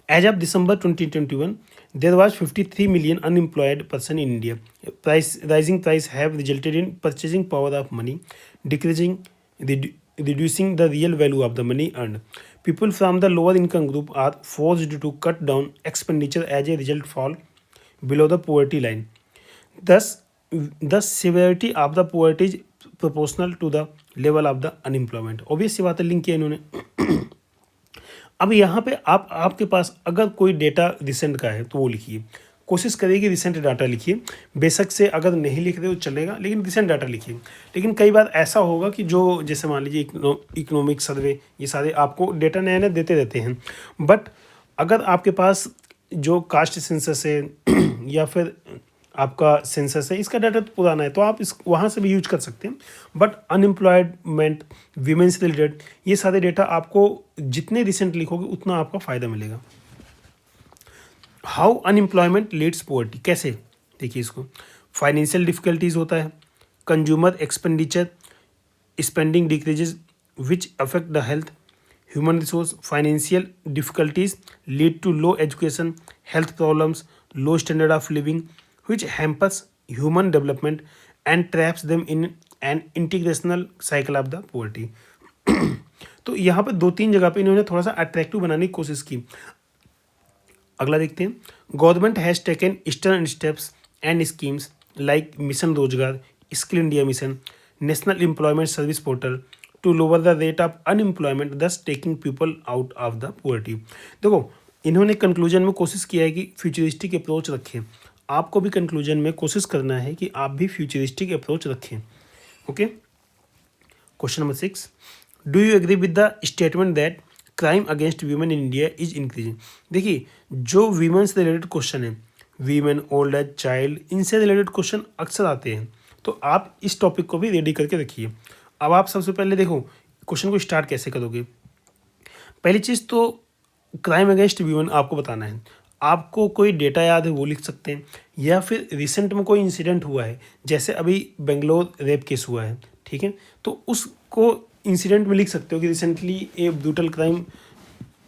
As of December 2021 there was 53 million unemployed person in India. Rising price have resulted in purchasing power of money decreasing, reducing the real value of the money earned. People from the lower income group are forced to cut down expenditure, as a result fall below the poverty line. Thus, the severity of the poverty is proportional to the level of the unemployment. Obvious सी बात है, लिंक किया इन्होंने। अब यहाँ पे आपके पास अगर कोई डेटा रिसेंट का है तो वो लिखिए, कोशिश करिए कि रिसेंट डाटा लिखिए। बेशक से अगर नहीं लिख रहे तो चलेगा, लेकिन रिसेंट डाटा लिखिए। लेकिन कई बार ऐसा होगा कि जो जैसे मान लीजिए इकोनॉमिक सर्वे, ये सारे आपको डेटा नया नया देते रहते हैं, बट अगर आपके पास जो कास्ट सेंसस है या फिर आपका सेंसस है, इसका डाटा तो पुराना है तो आप इस वहाँ से भी यूज कर सकते हैं। बट अनएम्प्लॉयमेंट, वीमेंस रिलेटेड, ये सारे डेटा आपको जितने रिसेंट लिखोगे उतना आपका फ़ायदा मिलेगा। हाउ अनएम्प्लॉयमेंट लीड्स पॉवर्टी, कैसे? देखिए इसको, फाइनेंशियल डिफिकल्टीज होता है, consumer expenditure spending decreases which affect the health, human resource, financial difficulties lead to low education, health problems, low standard of living which hampers human development and traps them in an integrational cycle of the poverty. तो यहाँ पे 2-3 जगह पे इन्होंने थोड़ा सा अट्रैक्टिव बनाने की कोशिश की। अगला देखते हैं, government has taken eastern steps and schemes like mission Rozgar, skill India mission, national employment service portal to lower the rate of unemployment thus taking people out of the poverty. देखो इन्होंने कंक्लूजन में कोशिश किया है कि फ्यूचरिस्टिक अप्रोच रखें। आपको भी कंक्लूजन में कोशिश करना है कि आप भी फ्यूचरिस्टिक अप्रोच रखें। Okay, question number 6, do you agree with the statement that crime against women in India is increasing. देखिए जो वीमेन से रिलेटेड क्वेश्चन है, वीमेन, ओल्ड एज, चाइल्ड, इनसे रिलेटेड क्वेश्चन अक्सर आते हैं, तो आप इस टॉपिक को भी रेडी करके रखिए। अब आप सबसे पहले देखो क्वेश्चन को स्टार्ट कैसे करोगे। पहली चीज़ तो क्राइम अगेंस्ट वीमेन आपको बताना है। आपको कोई डेटा याद है वो लिख सकते हैं, या फिर रिसेंट में कोई इंसिडेंट हुआ है, जैसे अभी बेंगलोर रेप केस हुआ है, ठीक है, तो उसको इंसिडेंट में लिख सकते हो कि recently A brutal crime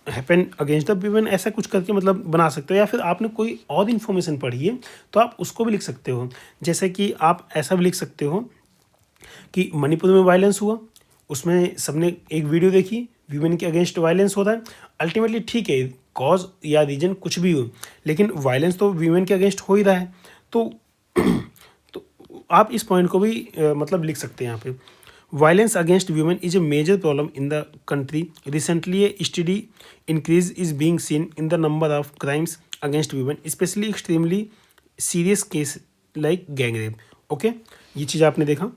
happen against the women, ऐसा कुछ करके मतलब बना सकते हो। या फिर आपने कोई और इन्फॉर्मेशन पढ़ी है तो आप उसको भी लिख सकते हो। जैसे कि आप ऐसा भी लिख सकते हो कि मणिपुर में वायलेंस हुआ, उसमें सबने एक वीडियो देखी, वीमेन के अगेंस्ट वायलेंस हो रहा है, अल्टीमेटली ठीक है कॉज या रीजन कुछ भी हो, लेकिन वायलेंस तो वीमेन के अगेंस्ट हो ही रहा है। तो आप इस पॉइंट को भी मतलब लिख सकते हैं यहाँ पे। Violence against women is a major problem in the country, recently a study increase is being seen in the number of crimes against women, specially extremely serious case like gang rape. Okay, ये चीज़ आपने देखा।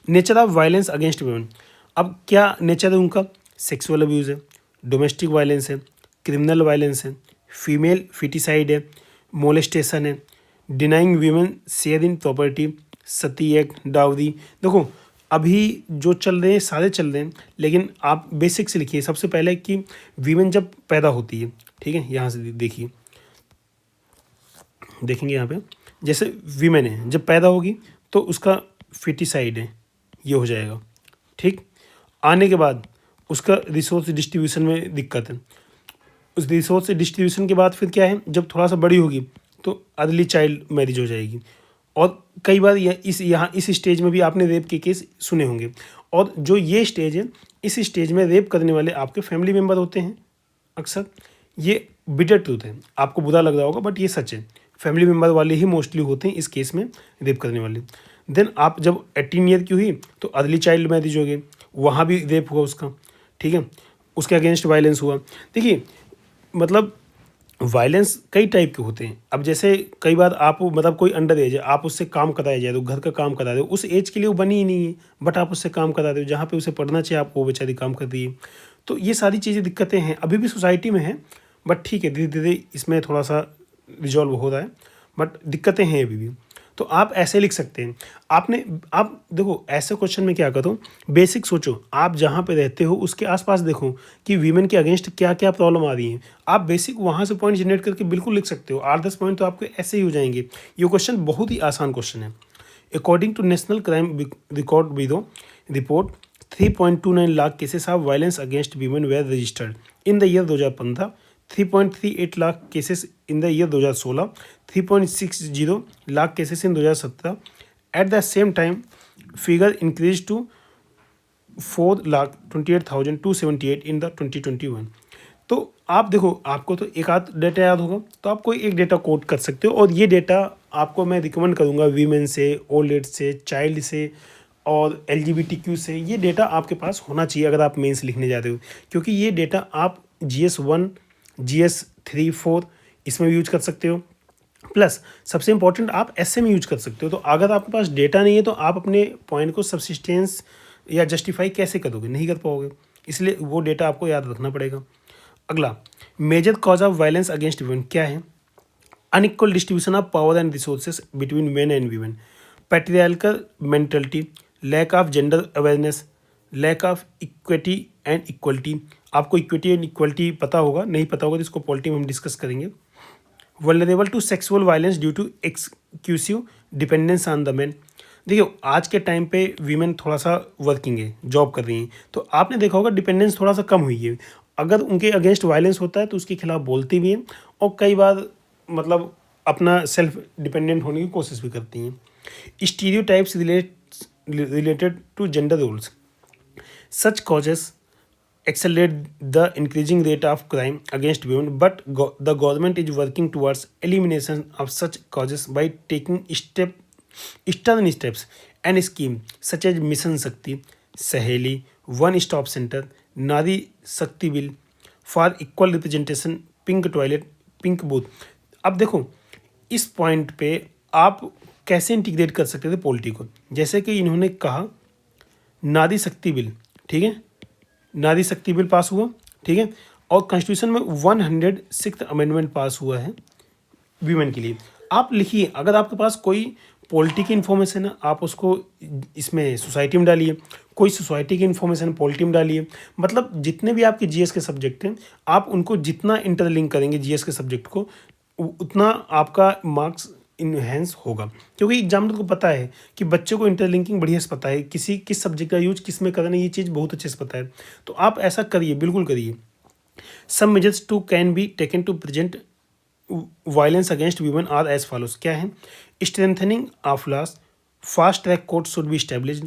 Nature of violence against women, अब क्या नेचर है उनका, सेक्सुअल अब्यूज़ है, डोमेस्टिक वायलेंस है, क्रिमिनल वायलेंस है, फीमेल फिटिसाइड है, मोलेस्टेशन है, denying women share in property, Sati act, dowry. देखो अभी जो चल रहे हैं सारे चल रहे हैं, लेकिन आप बेसिक से लिखिए। सबसे पहले कि वीमेन जब पैदा होती है, ठीक है, यहाँ से देखिए, देखेंगे यहाँ पे, जैसे वीमेन है जब पैदा होगी तो उसका फिटिसाइड है, ये हो जाएगा, ठीक। आने के बाद उसका रिसोर्स डिस्ट्रीब्यूशन में दिक्कत है, उस रिसोर्स डिस्ट्रीब्यूशन के बाद फिर क्या है, जब थोड़ा सा बड़ी होगी तो अर्ली चाइल्ड मैरिज हो जाएगी। और कई बार यहाँ इस स्टेज में भी आपने रेप के केस सुने होंगे, और जो ये स्टेज है, इस स्टेज में रेप करने वाले आपके फैमिली मेम्बर होते हैं अक्सर। ये बिटर ट्रूथ है, आपको बुरा लग रहा होगा बट ये सच है, फैमिली मेम्बर वाले ही मोस्टली होते हैं इस केस में रेप करने वाले। देन आप जब 18 ईयर की हुई तो अर्ली चाइल्ड मैरिज हो गई, वहाँ भी रेप हुआ उसका, ठीक है, उसके अगेंस्ट वायलेंस हुआ। देखिए मतलब वायलेंस कई टाइप के होते हैं। अब जैसे कई बार आप मतलब कोई अंडर एज है, आप उससे काम कराया जाए तो घर का काम करा रहे हो, उस एज के लिए वो बनी ही नहीं है, बट आप उससे काम करा रहे हो, जहाँ पे उसे पढ़ना चाहिए आप वो बेचारी काम कर रही है। तो ये सारी चीज़ें दिक्कतें हैं, अभी भी सोसाइटी में है, बट ठीक है धीरे धीरे इसमें थोड़ा सा रिजॉल्व हो रहा है, बट दिक्कतें हैं अभी भी। तो आप ऐसे लिख सकते हैं। आप देखो ऐसे क्वेश्चन में क्या करो, बेसिक सोचो, आप जहाँ पे रहते हो उसके आसपास देखो कि वीमेन के अगेंस्ट क्या क्या प्रॉब्लम आ रही है, आप बेसिक वहाँ से पॉइंट जनरेट करके बिल्कुल लिख सकते हो। 8-10 पॉइंट तो आपके ऐसे ही हो जाएंगे। ये क्वेश्चन बहुत ही आसान क्वेश्चन है। According to national crime record bureau report, 3.29 lakh cases of violence against women were registered in the year 2015, 3.38 lakh cases in the year 2016, 3.60 lakh cases in 2017। At the same time figure increase to 4,28,278 in the 2021। तो आप देखो, आपको तो एक आध डेटा याद होगा तो आप कोई एक डेटा कोट कर सकते हो, और ये डेटा आपको मैं रिकमेंड करूँगा वीमेन से, ओल्ड एज से, चाइल्ड से और LGBTQ से। ये डेटा आपके पास होना चाहिए अगर आप मेंस लिखने जा रहे हो, क्योंकि ये डेटा आप GS1, GS3, 4 इसमें भी यूज कर सकते हो, प्लस सबसे इंपॉर्टेंट आप ऐसे में यूज कर सकते हो। तो अगर आपके पास डेटा नहीं है तो आप अपने पॉइंट को सब्सिस्टेंस या जस्टिफाई कैसे करोगे, नहीं कर पाओगे, इसलिए वो डेटा आपको याद रखना पड़ेगा। अगला, major cause of violence against women क्या है, unequal distribution of power and resources between men and women, patriarchal mentality, lack of gender awareness, lack of equity and equality. आपको इक्विटी एंड इक्वलिटी पता होगा, नहीं पता होगा तो इसको पॉलिटी में हम डिस्कस करेंगे। Vulnerable to sexual violence due to exclusive dependence on the man. देखिए आज के टाइम पे वीमेन थोड़ा सा वर्किंग है, जॉब कर रही हैं, तो आपने देखा होगा डिपेंडेंस थोड़ा सा कम हुई है। अगर उनके अगेंस्ट वायलेंस होता है तो उसके खिलाफ बोलती भी हैं, और कई बार मतलब अपना सेल्फ डिपेंडेंट होने की कोशिश भी करती हैं। Stereotypes related to gender roles. Such causes accelerate the increasing rate of crime against women, but the government is working towards elimination of such causes by taking stern steps and scheme such as mission Shakti, Saheli, one stop centre, Nari Shakti bill, for equal representation, pink toilet, pink booth. अब देखो इस पॉइंट पे आप कैसे इंटीग्रेट कर सकते थे पॉलिटी को। जैसे कि इन्होंने कहा नारी शक्ति बिल, ठीक है, नारी शक्ति बिल पास हुआ, ठीक है, और कॉन्स्टिट्यूशन में 106th अमेंडमेंट पास हुआ है वीमेन के लिए। आप लिखिए, अगर आपके पास कोई पॉलिटी की इन्फॉर्मेशन है आप उसको इसमें सोसाइटी में डालिए, कोई सोसाइटी की इन्फॉर्मेशन पॉलिटी में डालिए। मतलब जितने भी आपके जीएस के सब्जेक्ट हैं आप उनको जितना इंटरलिंक करेंगे जीएस के सब्जेक्ट को उतना आपका मार्क्स इनहेंस होगा। क्योंकि एग्जामिनर को पता है कि बच्चे को इंटरलिंकिंग बढ़िया से पता है, किस सब्जेक्ट का यूज किस में करना है, ये चीज़ बहुत अच्छे से पता है। तो आप ऐसा करिए, बिल्कुल करिए। Some measures to can be taken to prevent violence against women are as follows. क्या है? Strengthening of laws, fast track court should be established,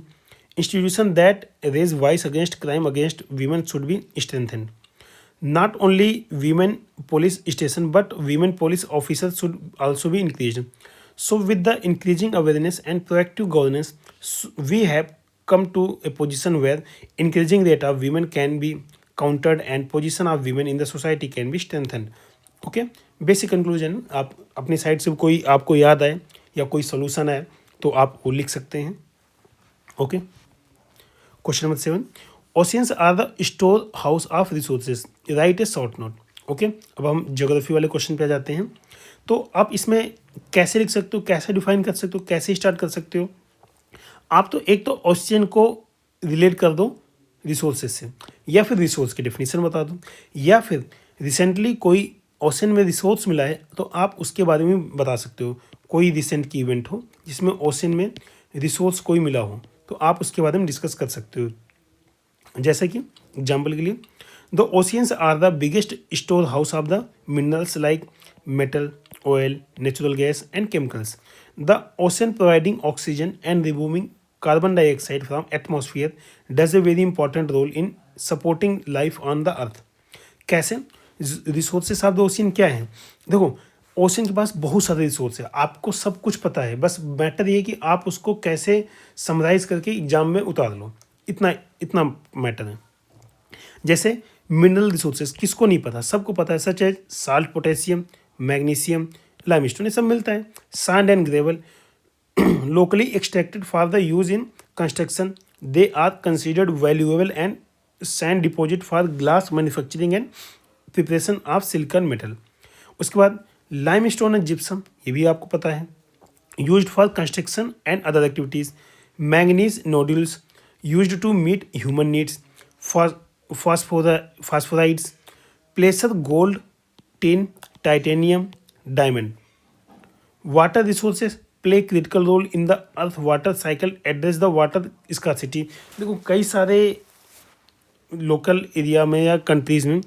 institution that raise voice against crime against women should be strengthened, not only women police station but women police officers should also be increased. So with the increasing awareness and proactive governance we have come to a position where increasing rate of women can be countered and position of women in the society can be strengthened. Okay, basic conclusion आप अपनी साइड से कोई आपको याद आए या कोई सोल्यूशन आए तो आप वो लिख सकते हैं। Okay, question number 7, oceans are the store house of resources, write a short note. Okay, अब हम ज्योग्राफी वाले क्वेश्चन पे आ जाते हैं। तो आप इसमें कैसे लिख सकते हो, कैसे डिफाइन कर सकते हो, कैसे स्टार्ट कर सकते हो। आप तो एक तो ओशियन को रिलेट कर दो रिसोर्सेज से, या फिर रिसोर्स की डेफिनेशन बता दो, या फिर रिसेंटली कोई ओशन में रिसोर्स मिला है तो आप उसके बारे में बता सकते हो। कोई रिसेंट की इवेंट हो जिसमें ओशन में रिसोर्स कोई मिला हो तो आप उसके बारे में डिस्कस कर सकते हो। जैसे कि एग्जाम्पल के लिए the oceans are the biggest store house of the minerals like metal, oil, natural gas and chemicals. The ocean providing oxygen and removing carbon dioxide from atmosphere does a very important role in supporting life on the earth. कैसे? रिसोर्सेस ऑफ द ओशियन क्या है? देखो ओशियन के पास बहुत सारे रिसोर्स है, आपको सब कुछ पता है, बस मैटर ये कि आप उसको कैसे समराइज करके एग्जाम में उतार लो, इतना इतना मैटर है। जैसे मिनरल रिसोर्सेज किसको नहीं पता, सबको पता है, सच है साल्ट, पोटेशियम, मैग्नीशियम, लाइमस्टोन, ये सब मिलता है। Sand and gravel locally extracted for the use in construction, they are considered valuable and sand deposit for glass manufacturing and preparation of silicon metal. उसके बाद लाइमस्टोन एंड जिप्सम, ये भी आपको पता है, used for construction and other activities. Manganese nodules used to meet human needs, phosphorides, placer, gold, tin, titanium, diamond. Water resources play critical role in the earth water cycle, address the water scarcity। देखो कई सारे लोकल एरिया में या कंट्रीज़ में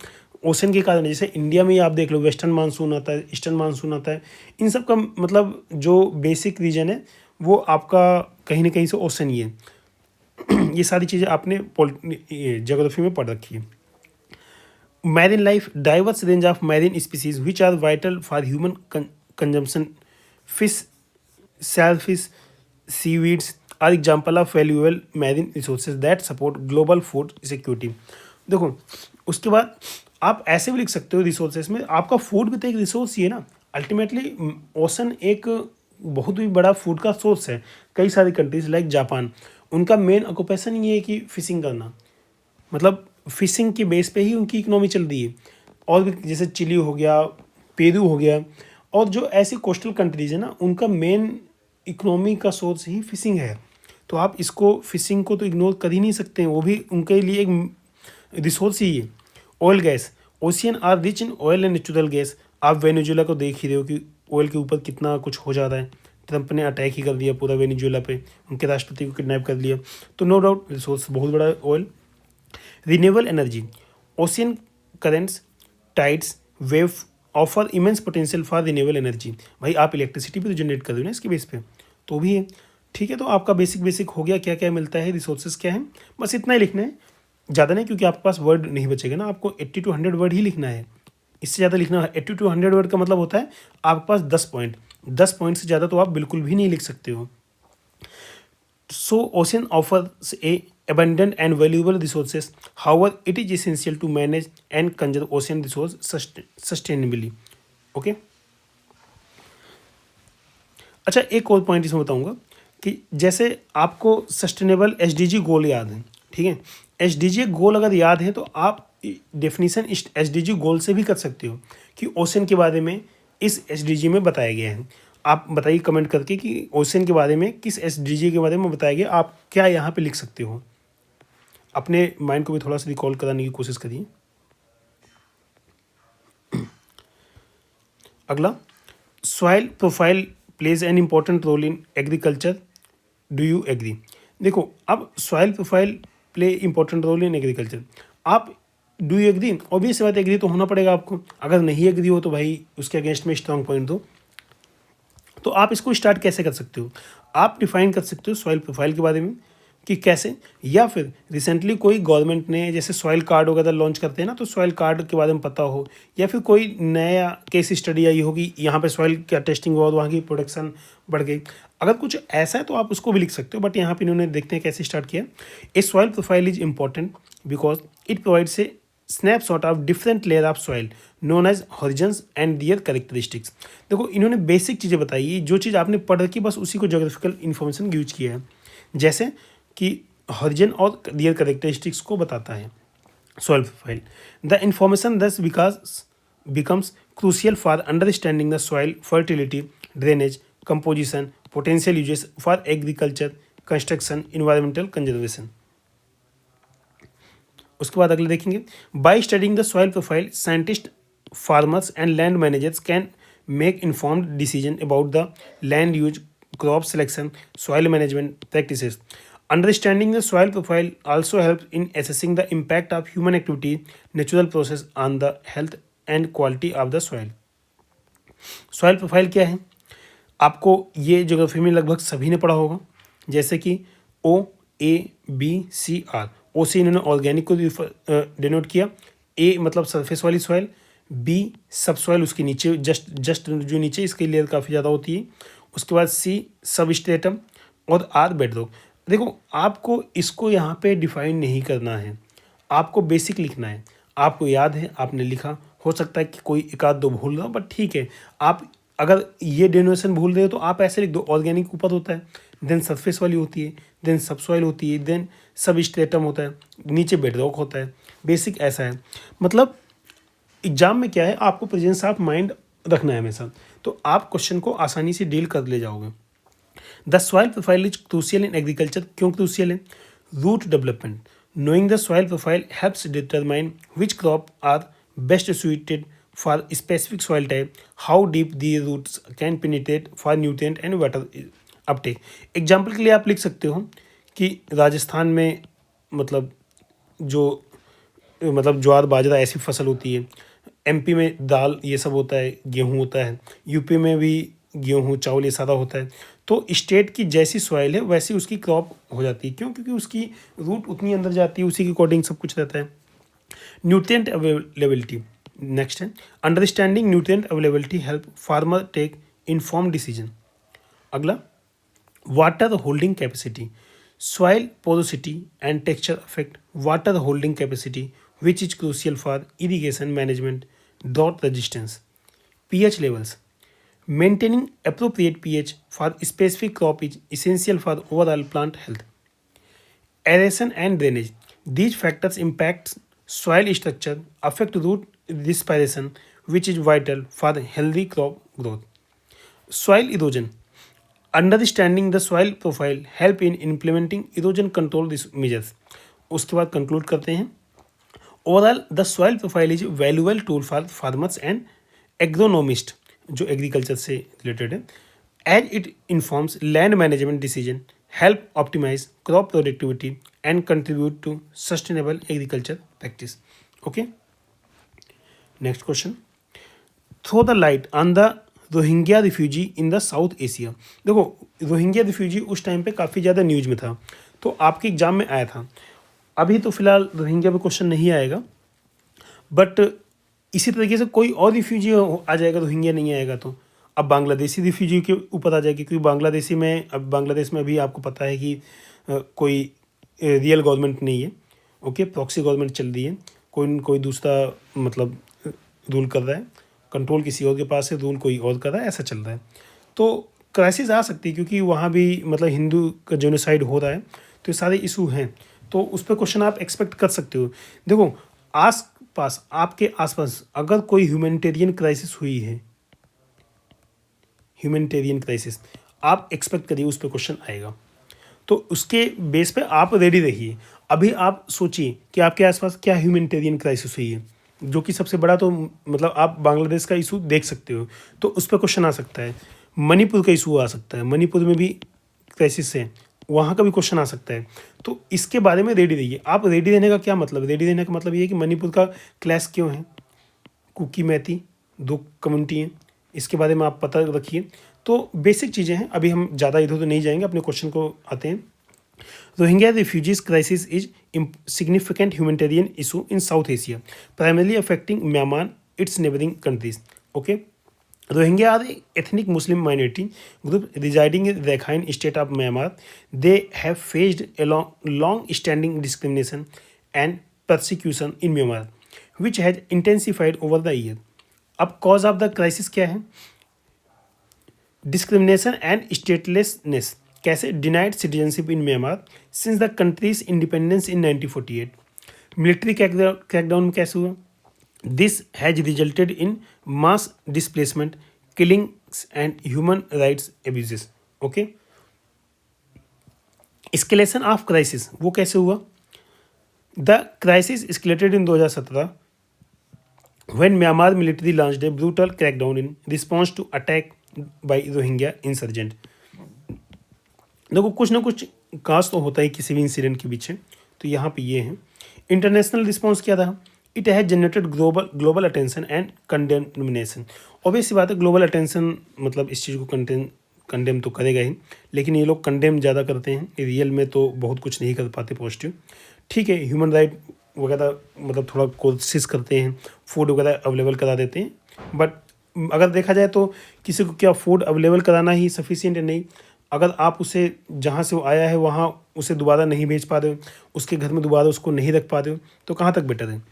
ओशन के कारण, जैसे इंडिया में ही आप देख लो वेस्टर्न मानसून आता है, ईस्टर्न मानसून आता है, इन सब का मतलब जो बेसिक रीजन है वो आपका कहीं ना कहीं से ओशन ही है। ये सारी चीज़ें आपने ज्योग्राफी में पढ़ रखी है। Marine life, diverse range of marine species which are vital for human consumption, fish, shellfish, seaweeds are example of valuable marine resources that support global food security. देखो उसके बाद आप ऐसे भी लिख सकते हो रिसोर्सेज में, आपका फूड भी तो एक रिसोर्स ही है ना। अल्टीमेटली ओशन एक बहुत ही बड़ा फूड का सोर्स है। कई सारी कंट्रीज लाइक जापान, उनका मेन ऑक्यूपेशन ये है कि फ़िशिंग करना, मतलब फ़िशिंग के बेस पे ही उनकी इकोनॉमी चल रही है। और भी जैसे चिली हो गया, पेरू हो गया, और जो ऐसी कोस्टल कंट्रीज़ है ना उनका मेन इकोनॉमी का सोर्स ही फ़िशिंग है। तो आप इसको फ़िशिंग को तो इग्नोर कर ही नहीं सकते हैं, वो भी उनके लिए एक रिसोर्स ही है। Oil gas, ocean are rich in oil and natural gas. आप वेनेजुएला को देख ही रहे हो कि ऑयल के ऊपर कितना कुछ हो जा रहा है। ट्रंप ने अटैक ही कर दिया पूरा वेनेजुएला पे, उनके राष्ट्रपति को किडनैप कर लिया। तो नो डाउट रिसोर्स बहुत बड़ा है oil. Renewable energy, ocean currents, tides, wave offer immense potential for renewable energy. भाई आप इलेक्ट्रिसिटी भी तो जनरेट कर रहे हो ना इसके बेस पे, तो भी है। ठीक है, तो आपका बेसिक हो गया, क्या क्या मिलता है, रिसोर्सेज क्या है, बस इतना ही लिखना है, ज़्यादा नहीं, क्योंकि आपके पास वर्ड नहीं बचेगा ना। आपको 80 to 100 वर्ड ही लिखना है, इससे ज़्यादा लिखना। 80 to 100 वर्ड का मतलब होता है आपके पास 10 पॉइंट। 10 पॉइंट से ज़्यादा तो आप बिल्कुल भी नहीं लिख सकते हो। So ocean offers a abundant and valuable resources. However, it is essential to manage and conserve ocean resource sustainably. Okay. अच्छा, एक और पॉइंट इसमें बताऊंगा कि जैसे आपको सस्टेनेबल एसडीजी गोल याद है, ठीक है। एसडीजी गोल अगर याद है तो आप डेफिनेशन इस एसडीजी गोल से भी कर सकते हो कि ओशन के बारे में इस एसडीजी में बताया गया है। आप बताइए कमेंट करके कि ओशन के बारे में किस एसडीजी के बारे में बताया गया, आप क्या यहाँ पे लिख सकते हो। अपने माइंड को भी थोड़ा सा रिकॉल कराने की कोशिश करिए। अगला, soil profile plays an important role in agriculture, do you agree. देखो, अब soil profile play important role in agriculture, आप डू यू एग्री, ऑब्वियस बात एग्री तो होना पड़ेगा आपको। अगर नहीं एग्री हो तो भाई उसके अगेंस्ट में स्ट्रॉन्ग पॉइंट दो। तो आप इसको स्टार्ट कैसे कर सकते हो, आप डिफाइन कर सकते हो सॉइल प्रोफाइल के बारे में कि कैसे, या फिर रिसेंटली कोई गवर्नमेंट ने जैसे सॉइल कार्ड वगैरह लॉन्च करते हैं ना, तो सॉइल कार्ड के बारे में पता हो, या फिर कोई नया केस स्टडी आई होगी, यहाँ पे सॉइल क्या टेस्टिंग हुआ, वहाँ की प्रोडक्शन बढ़ गई। अगर कुछ ऐसा है तो आप उसको भी लिख सकते हो, बट यहाँ पे इन्होंने देखते हैं कैसे स्टार्ट किया। A soil profile is important because it provides a snapshot of different layer of soil known as horizons and their characteristics. देखो, इन्होंने बेसिक चीज़ें बताई, जो चीज़ आपने पढ़ रखी बस उसी को जोग्राफिकल इन्फॉर्मेशन यूज किया है, जैसे कि हॉरिजन और दियर करेक्टरिस्टिक्स को बताता है सॉइल प्रोफाइल। द इंफॉर्मेशन दस becomes crucial for understanding the soil fertility, drainage, composition, potential uses for agriculture, construction, environmental conservation. उसके बाद अगले देखेंगे, by studying the soil profile, scientists, farmers and land managers can make informed decision about the land use, crop selection, soil management practices. Understanding the soil profile also helps in assessing the impact of human activity, natural process on the health and quality of the soil. Soil profile क्या है, आपको ये ज्योग्राफी में लगभग सभी ने पढ़ा होगा, जैसे कि OABCR। ओ से इन्होंने ऑर्गेनिक को डिनोट किया, ए मतलब सरफेस वाली सॉइल, बी सब सॉइल उसके नीचे जस्ट जो नीचे इसकी लेयर काफ़ी ज़्यादा होती है, उसके बाद सी सब स्ट्रेटम और आर बेडरॉक। देखो, आपको इसको यहाँ पे डिफाइन नहीं करना है, आपको बेसिक लिखना है। आपको याद है, आपने लिखा, हो सकता है कि कोई एक आध दो भूल रहा हो, बट ठीक है। आप अगर ये डेनोशन भूल रहे हो तो आप ऐसे लिख दो, ऑर्गेनिक ऊपर होता है, देन सरफेस वाली होती है, देन सब सॉइल होती है, देन सब स्ट्रेटम होता है, नीचे बेडरॉक होता है। बेसिक ऐसा है, मतलब एग्जाम में क्या है, आपको प्रेजेंस ऑफ माइंड रखना है हमेशा, तो आप क्वेश्चन को आसानी से डील कर ले जाओगे। The soil profile is crucial in agriculture, क्यों क्रूशियल है, root development. Knowing the soil profile helps determine which crop are best suited for specific soil type, how deep the roots can penetrate for nutrient and water uptake. Example के लिए आप लिख सकते हो कि राजस्थान में मतलब ज्वार बाजरा ऐसी फसल होती है, एमपी में दाल ये सब होता है, गेहूँ होता है, यूपी में भी गेहूँ चावल ये सारा होता है। तो स्टेट की जैसी सॉइल है वैसी उसकी क्रॉप हो जाती है, क्यों, क्योंकि उसकी रूट उतनी अंदर जाती है, उसी के अकॉर्डिंग सब कुछ रहता है। न्यूट्रिएंट अवेलेबिलिटी नेक्स्ट है, understanding nutrient availability help farmer take inform decision. अगला, water holding capacity, soil porosity and texture affect water holding capacity which is crucial for irrigation management, drought resistance, pH levels. Maintaining appropriate pH for specific crop is essential for overall plant health. Aeration and drainage. These factors impact soil structure, affect root respiration, which is vital for healthy crop growth. Soil erosion. Understanding the soil profile help in implementing erosion control measures. उसके बाद कंक्लूड करते हैं, overall the soil profile is valuable tool for farmers and agronomist जो एग्रीकल्चर से रिलेटेड है, as it informs land management decision, help optimise crop productivity and contribute to sustainable agriculture practice. Okay, next question, throw the light on the Rohingya refugee in the South Asia. देखो, रोहिंग्या रिफ्यूजी उस टाइम पे काफ़ी ज़्यादा न्यूज में था, तो आपके एग्जाम में आया था। अभी तो फिलहाल रोहिंग्या पे क्वेश्चन नहीं आएगा, बट इसी तरीके से कोई और रिफ्यूजी आ जाएगा, रोहिंग्या नहीं आएगा तो अब बांग्लादेशी रिफ्यूजी के ऊपर आ जाएगी, क्योंकि बांग्लादेशी में अब बांग्लादेश में अभी आपको पता है कि कोई रियल गवर्नमेंट नहीं है, ओके, प्रॉक्सी गवर्नमेंट चल रही है, कोई न कोई दूसरा मतलब रूल कर रहा है, कंट्रोल किसी और के पास है, रूल कोई और कर रहा है, ऐसा चल रहा है। तो क्राइसिस आ सकती है, क्योंकि वहाँ भी मतलब हिंदू का जेनोसाइड हो रहा है, तो ये सारे इशू हैं, तो उस पर क्वेश्चन आप एक्सपेक्ट कर सकते हो। देखो, आस पास आपके आसपास अगर कोई ह्यूमैनिटेरियन क्राइसिस हुई है, ह्यूमैनिटेरियन क्राइसिस, आप एक्सपेक्ट करिए उस पर क्वेश्चन आएगा, तो उसके बेस पे आप रेडी रहिए। अभी आप सोचिए कि आपके आसपास क्या ह्यूमैनिटेरियन क्राइसिस हुई है, जो कि सबसे बड़ा तो मतलब आप बांग्लादेश का इशू देख सकते हो, तो उस पर क्वेश्चन आ सकता है। मणिपुर का इशू आ सकता है, मणिपुर में भी क्राइसिस है, वहाँ का भी क्वेश्चन आ सकता है। तो इसके बारे में रेडी रहिए। आप रेडी रहने का क्या मतलब, रेडी रहने का मतलब ये है कि मणिपुर का क्लैश क्यों है, कुकी मैती दो कम्युनिटी हैं, इसके बारे में आप पता रखिए। तो बेसिक चीज़ें हैं, अभी हम ज़्यादा इधर तो नहीं जाएंगे, अपने क्वेश्चन को आते हैं। Rohingya refugees crisis is significant humanitarian issue in South Asia, primarily affecting Myanmar, its neighboring countries. Okay. Rohingya are an ethnic Muslim minority group residing in Rakhine state of Myanmar. They have faced a long-standing discrimination and persecution in Myanmar, which has intensified over the year. अब cause of the crisis क्या है? Discrimination and statelessness. कैसे? Denied citizenship in Myanmar since the countries independence in 1948। Military crackdown में कैसे हुआ? This has resulted in mass displacement, killings and human rights abuses. Okay. Escalation of crisis वो कैसे हुआ? The crisis escalated in 2017 when Myanmar military launched a brutal crackdown in response to attack by Rohingya insurgent। देखो, कुछ ना कुछ काज तो होता है किसी भी इंसिडेंट के पीछे, तो यहाँ पे ये है। इंटरनेशनल रिस्पॉन्स क्या था? It has generated global attention and condemnation. Obvious बात है, ग्लोबल अटेंशन मतलब इस चीज़ को कंडेम तो करेगा ही, लेकिन ये लोग कंडेम ज़्यादा करते हैं, रियल में तो बहुत कुछ नहीं कर पाते पॉजिटिव। ठीक है, ह्यूमन राइट वगैरह मतलब थोड़ा कोशिश करते हैं, फूड वगैरह अवेलेबल करा देते हैं, बट अगर देखा जाए तो किसी को क्या फूड अवेलेबल कराना ही सफिशिएंट है? नहीं। अगर आप उसे जहाँ से वो आया है वहाँ उसे दोबारा नहीं भेज पा रहे हो, उसके घर में दोबारा उसको नहीं रख पा रहे हो, तो कहाँ तक बेटर है?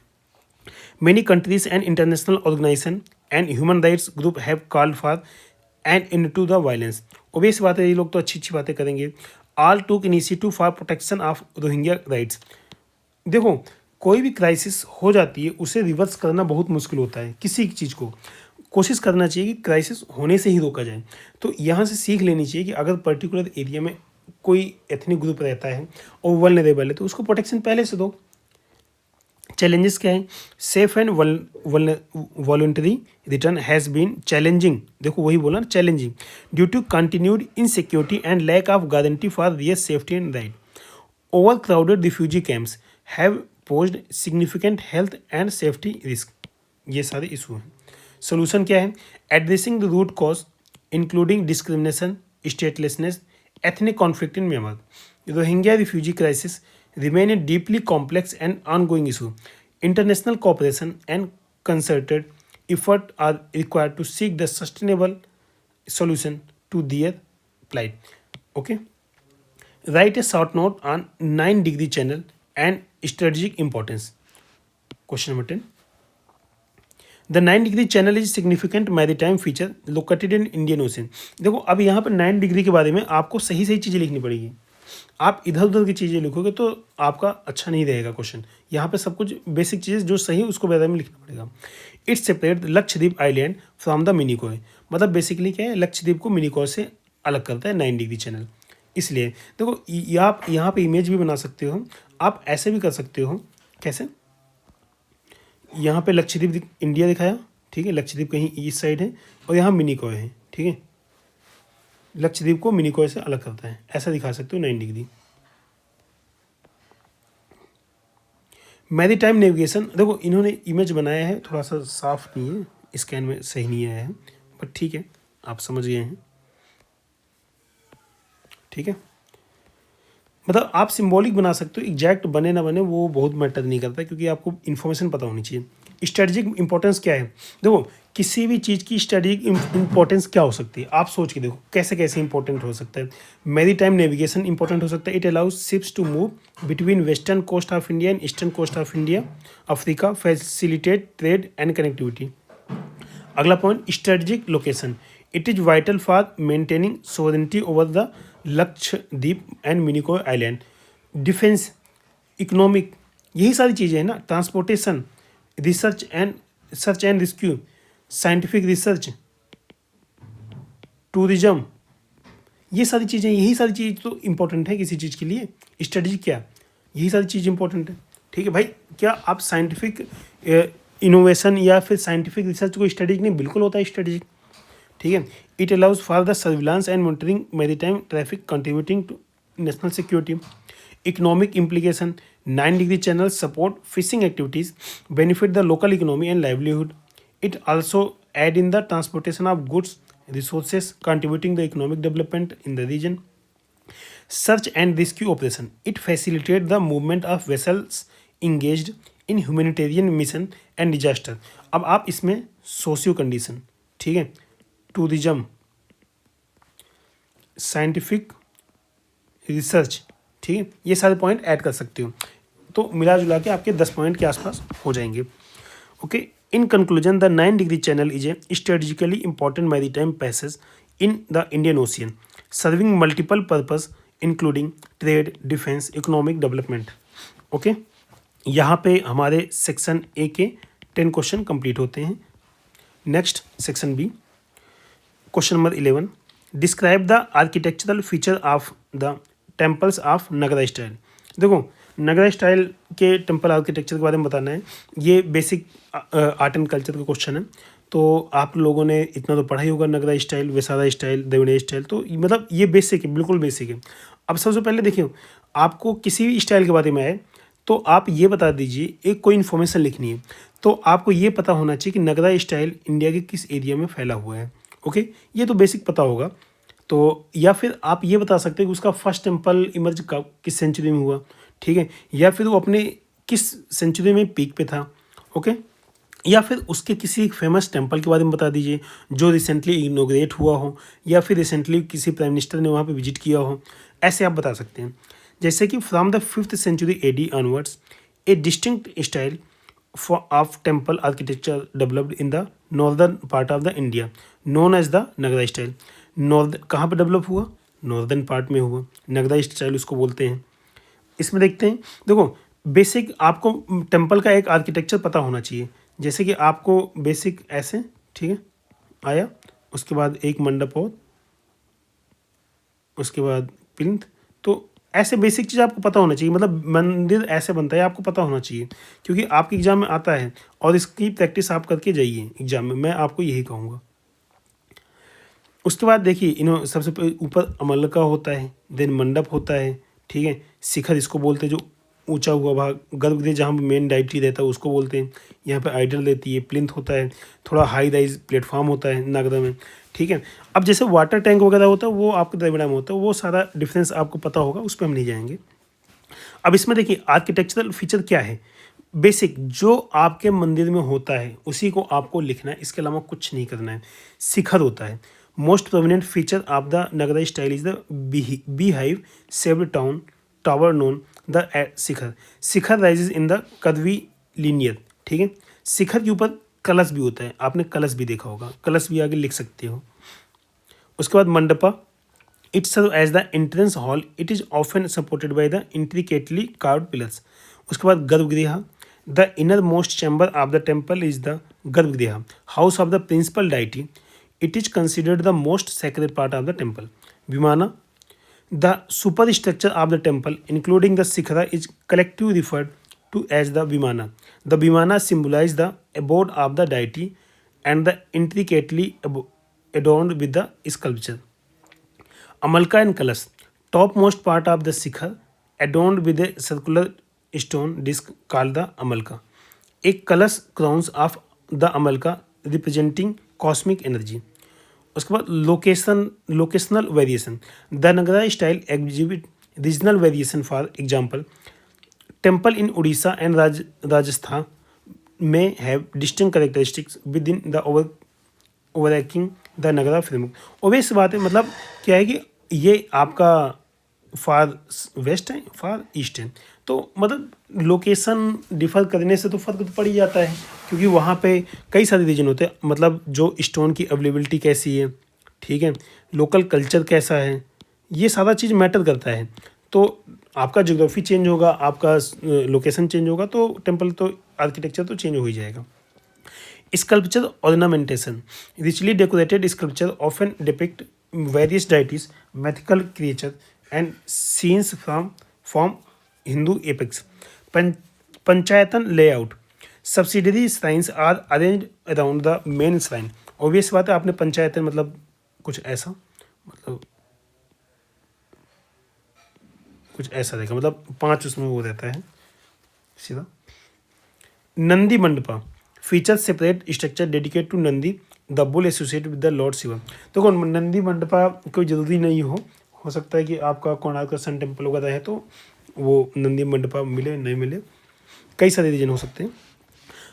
Many countries and international organizations and human rights group have called for an end to the violence। obvious बात है, ये लोग तो अच्छी अच्छी बातें करेंगे। All took initiative for protection of Rohingya rights। देखो, कोई भी क्राइसिस हो जाती है उसे रिवर्स करना बहुत मुश्किल होता है। किसी चीज़ को कोशिश करना चाहिए कि क्राइसिस होने से ही रोका जाए। तो यहाँ से सीख लेनी चाहिए कि अगर पर्टिकुलर एरिया में कोई एथनिक ग्रुप रहता है और वल्नरेबल है तो उसको प्रोटेक्शन पहले से दो। चैलेंजेस क्या है? Safe and voluntary return has been challenging. देखो, वही बोला ना, challenging due to continued insecurity and lack of guarantee for rear safety and right. Overcrowded refugee camps have posed significant health and safety risk. ये सारे इशू हैं। सोल्यूशन क्या है? Addressing the root cause including discrimination, statelessness, ethnic conflict in Myanmar. Rohingya refugee crisis remain a deeply complex and ongoing issue. International cooperation and concerted effort are required to seek the sustainable solution to their plight. Okay. Write a short note on 9-degree channel and strategic importance. Question number 10. The 9-degree channel is significant maritime feature located in Indian Ocean। देखो, अब यहाँ पर 9 डिग्री के बारे में आपको सही सही चीज़ें लिखनी पड़ेगी। आप इधर उधर की चीज़ें लिखोगे तो आपका अच्छा नहीं रहेगा क्वेश्चन। यहाँ पे सब कुछ बेसिक चीज़ें जो सही उसको बारे में लिखना पड़ेगा। It's separate Lakshadweep island from the Minicoy. मतलब बेसिकली क्या है, लक्षद्वीप को मिनिकॉय से अलग करता है 9 डिग्री चैनल। इसलिए देखो, आप यहाँ पे इमेज भी बना सकते हो, आप ऐसे भी कर सकते हो। कैसे? यहाँ पे लक्षद्वीप इंडिया दिखाया, ठीक है, लक्षद्वीप कहीं ईस्ट साइड है और यहाँ मिनिकॉय है, ठीक है, लक्षद्वीप को मिनिकॉय से अलग करता है, ऐसा दिखा सकते हो 9 डिग्री। मैरीटाइम नेविगेशन, देखो इन्होंने इमेज बनाया है, थोड़ा सा साफ नहीं है, स्कैन में सही नहीं आया है, बट ठीक है, आप समझ गए हैं, ठीक है। मतलब आप सिंबॉलिक बना सकते हो, एग्जैक्ट बने ना बने वो बहुत मैटर नहीं करता, क्योंकि आपको इन्फॉर्मेशन पता होनी चाहिए। स्ट्रेटजिक इंपॉर्टेंस क्या है? देखो किसी भी चीज़ की स्ट्रेटजिक इंपॉर्टेंस क्या हो सकती है, आप सोच के देखो कैसे कैसे इंपॉर्टेंट हो सकता है। मैरी टाइम नेविगेशन इंपॉर्टेंट हो सकता है। It allows ships to move between western coast of India and eastern coast of India Africa, facilitate trade and connectivity. अगला point strategic location, it is vital for maintaining sovereignty over the Lakshadweep and Minicoy island. Defence, economic, यही सारी चीज़ें हैं ना। Transportation, research and rescue, scientific research, tourism, ये सारी चीज़ें, यही सारी चीज़ तो इंपॉर्टेंट है किसी चीज़ के लिए। स्ट्रेटजी क्या, यही सारी चीज़ इंपॉर्टेंट है। ठीक है भाई, क्या आप साइंटिफिक इनोवेशन या फिर साइंटिफिक रिसर्च को स्ट्रेटजिक नहीं, बिल्कुल होता है स्ट्रेटजिक। ठीक है। It allows for the surveillance and monitoring maritime traffic contributing to national security. Economic implication, 9 degree channel support fishing activities, benefit the local economy and livelihood. It also aid in the transportation of goods, resources, contributing the economic development in the region. Search and rescue operation, it facilitate the movement of vessels engaged in humanitarian mission and disaster. अब आप इसमें सोशियो कंडीशन, ठीक है, टूरिज्म, साइंटिफिक रिसर्च, ठीक है, ये सारे पॉइंट ऐड कर सकते हो। तो मिला जुला के आपके 10 पॉइंट के आसपास हो जाएंगे। Okay, in conclusion, the 9 degree channel is a strategically important maritime passage in the Indian Ocean, serving multiple purpose including trade, defense, economic development. Okay, यहाँ पे हमारे सेक्शन ए के 10 क्वेश्चन कंप्लीट होते हैं। Next section B, question number 11, describe the architectural feature of the temples of Nagara style. देखो नगरा स्टाइल के टेम्पल आर्किटेक्चर के बारे में बताना है। ये बेसिक आर्ट एंड कल्चर का क्वेश्चन है। तो आप लोगों ने इतना तो पढ़ा ही होगा, Nagara style, Vesara style, Dravida style, तो मतलब ये बेसिक है, बिल्कुल बेसिक है। अब सबसे पहले देखिए, आपको किसी भी स्टाइल के बारे में आए तो आप ये बता दीजिए, एक कोई इन्फॉर्मेशन लिखनी है तो आपको ये पता होना चाहिए कि नगरा स्टाइल इंडिया के किस एरिया में फैला हुआ है। ओके, ये तो बेसिक पता होगा। तो या फिर आप ये बता सकते हैं कि उसका फर्स्ट टेम्पल इमर्ज कब, किस सेंचुरी में हुआ, ठीक है, या फिर वो अपने किस सेंचुरी में पीक पे था। ओके, या फिर उसके किसी एक फेमस टेम्पल के बारे में बता दीजिए जो रिसेंटली इनोग्रेट हुआ हो, या फिर रिसेंटली किसी प्राइम मिनिस्टर ने वहाँ पे विजिट किया हो, ऐसे आप बता सकते हैं। जैसे कि from the 5th century AD onwards a distinct style of temple architecture developed in the northern part of the India known as the Nagara style. कहाँ पर डेवलप हुआ? नॉर्दर्न पार्ट में हुआ, नगरा स्टाइल उसको बोलते हैं। इसमें देखते हैं, देखो बेसिक आपको टेम्पल का एक आर्किटेक्चर पता होना चाहिए। जैसे कि आपको बेसिक ऐसे, ठीक है, आया, उसके बाद एक मंडप और उसके बाद प्लिंथ, तो ऐसे बेसिक चीज़ आपको पता होना चाहिए। मतलब मंदिर ऐसे बनता है, आपको पता होना चाहिए, क्योंकि आपके एग्जाम में आता है और इसकी प्रैक्टिस आप करके जाइए एग्जाम में, मैं आपको यही कहूँगा। उसके बाद देखिए, सबसे ऊपर अमलका होता है, देन मंडप होता है, ठीक है, शिखर इसको बोलते हैं जो ऊंचा हुआ भाग, गर्भगृह जहाँ मेन डाइटी रहता है उसको बोलते हैं। यहाँ पे आइडल रहती है, प्लिंथ होता है, थोड़ा हाई राइज प्लेटफॉर्म होता है नागदा में, ठीक है। अब जैसे वाटर टैंक वगैरह होता है वो आपके द्रविड़ा में होता है, वो सारा डिफरेंस आपको पता होगा, उस पर हम नहीं जाएंगे। अब इसमें देखिए आर्किटेक्चरल फीचर क्या है, बेसिक जो आपके मंदिर में होता है उसी को आपको लिखना है, इसके अलावा कुछ नहीं करना है। शिखर होता है, most prominent feature of the Nagara style is the beehive shaped town tower known the shikhar. Shikhar rises in the curvilinear, ठीक है। शिखर के ऊपर कलश भी होता है, आपने कलश भी देखा होगा, कलश भी आगे लिख सकते हो। उसके बाद mandapa, it serve as the entrance hall, it is often supported by the intricately carved pillars. उसके बाद garbhagriha, the inner most chamber of the temple is the garbhagriha, house of the principal deity, it is considered the most sacred part of the temple. Vimana, the superstructure of the temple including the shikhara is collectively referred to as the vimana. The vimana symbolize the abode of the deity and the intricately adorned with the sculpture. Amalka and Kalash, topmost part of the Shikhar adorned with a circular stone disc called the Amalka. एक कलश crowns of the Amalka representing cosmic energy. उसके बाद locational variation, the Nagara style exhibit regional variation. For example, temple in Orissa and Rajasthan may have distinct characteristics within the overarching the Nagara framework. Obvious बात है, मतलब क्या है कि ये आपका फार वेस्ट है, फार ईस्ट है, तो मतलब लोकेशन डिफर करने से तो फर्क तो पड़ ही जाता है, क्योंकि वहाँ पे कई सारे रीजन होते हैं, मतलब जो स्टोन की अवेलेबिलिटी कैसी है, ठीक है, लोकल कल्चर कैसा है, ये सारा चीज़ मैटर करता है। तो आपका ज्योग्राफी चेंज होगा, आपका लोकेशन चेंज होगा, तो टेम्पल तो आर्किटेक्चर तो चेंज हो ही जाएगा। Sculpture ornamentation. Richly decorated sculpture often depict various deities, mythical creatures, and scenes from Hindu epics. Panchayatan layout. Subsidiary shrines are arranged around the main shrine. Obvious बात है, आपने पंचायतन मतलब कुछ ऐसा, मतलब कुछ ऐसा देखा, मतलब 5 उसमें वो रहता है सीधा। Nandi mandapa feature separate structure dedicate to Nandi the bull associate with the lord Shiva. तो कौन नंदी मंडपा कोई ज़रूरी नहीं हो सकता है कि आपका कोणार्क सन टेम्पल वगैरह है तो वो नंदी मंडपा मिले नहीं मिले, कई सारे रीजन हो सकते हैं।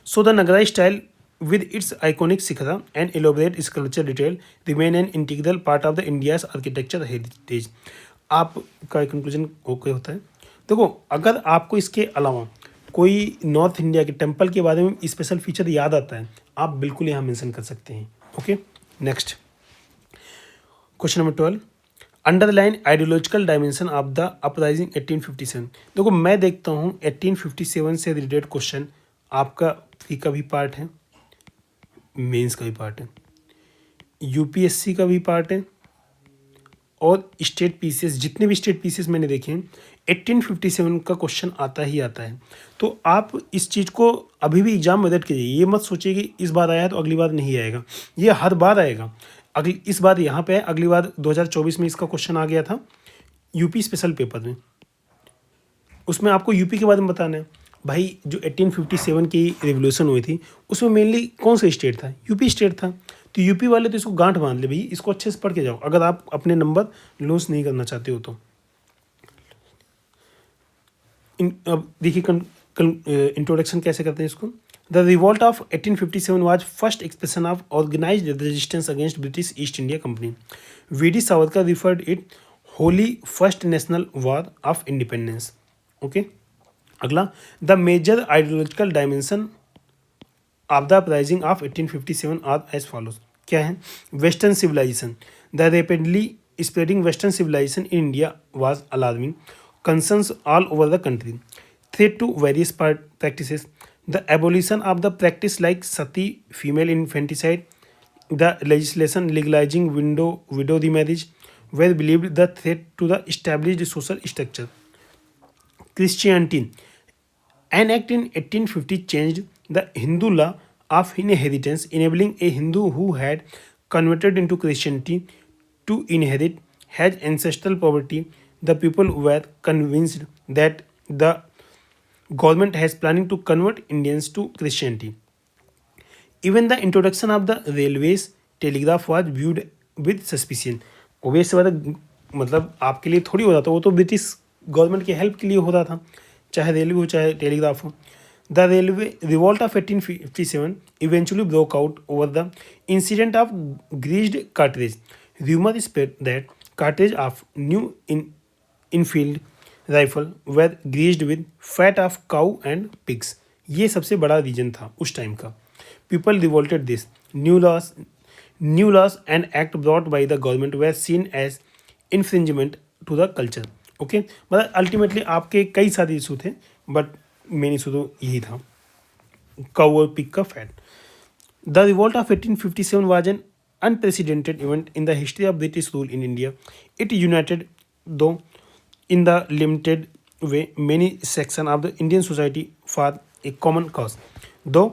So the Nagara style with its iconic shikhara and elaborate sculpture detail remain an integral part of the India's architecture heritage। आपका कंक्लूजन ओके होता है। देखो, अगर आपको इसके अलावा कोई नॉर्थ इंडिया के टेम्पल के बारे में स्पेशल फीचर याद आता है, आप बिल्कुल यहाँ मेंशन कर सकते हैं। Okay, next question number 12, underline ideological dimension of the uprising 1857। देखो, मैं देखता हूँ 1857 से रिलेटेड क्वेश्चन आपका प्री का भी पार्ट है, मेंस का भी पार्ट है, यूपीएससी का भी पार्ट है, और स्टेट पीसीएस, जितने भी स्टेट पीसीएस मैंने देखे हैं 1857 का क्वेश्चन आता ही आता है। तो आप इस चीज़ को अभी भी एग्जाम में एडिट कीजिए, ये मत सोचिए कि इस बार आया है तो अगली बार नहीं आएगा, ये हर बार आएगा। अगली इस बार यहाँ पे है, अगली बार 2024 में इसका क्वेश्चन आ गया था यूपी स्पेशल पेपर में, उसमें आपको यूपी के बारे में बताना है। भाई, जो 1857 की रिवोल्यूशन हुई थी उसमें मेनली कौन सा स्टेट था? यूपी स्टेट था। तो यूपी वाले तो इसको गांठ बांध ले भाई, इसको अच्छे से पढ़ के जाओ अगर आप अपने नंबर लूज नहीं करना चाहते हो तो। अब देखिए इंट्रोडक्शन कैसे करते हैं इसको। The revolt of 1857 was first expression of organised resistance against British East India company. V D. Savarkar referred it holy first national war of independence. Okay, अगला, the major ideological dimension of the uprising of 1857 are as follows. क्या है? Western civilisation. The rapidly spreading western civilisation in India was alarming concerns all over the country. Threat to various practices. The abolition of the practice like sati, female infanticide, the legislation legalizing widow remarriage were believed the threat to the established social structure. Christianity. An act in 1850 changed the Hindu law of inheritance, enabling a Hindu who had converted into Christianity to inherit his ancestral property. The people were convinced that the government has planning to convert Indians to Christianity. Even the introduction of the railways telegraph was viewed with suspicion. Obvious बात है, मतलब आपके लिए थोड़ी होता था, वो तो ब्रिटिश गवर्नमेंट की हेल्प के लिए होता था, चाहे रेलवे हो चाहे टेलीग्राफ हो। The railway revolt of 1857 eventually broke out over the incident of greased cartridge. Rumor spread that cartridge of new Enfield rifle were greased with fat of cow and pigs. ये सबसे बड़ा रीजन था उस टाइम का। People revolted this new laws and act brought by the government were seen as infringement to the culture. Okay, मतलब अल्टीमेटली आपके कई सारे इशू थे, बट मेन इशू तो यही था, काउ और पिग का fat. The revolt of 1857 was an unprecedented event in the history of British rule in India. It United दो in the limited way many sections of the Indian society for a common cause. Though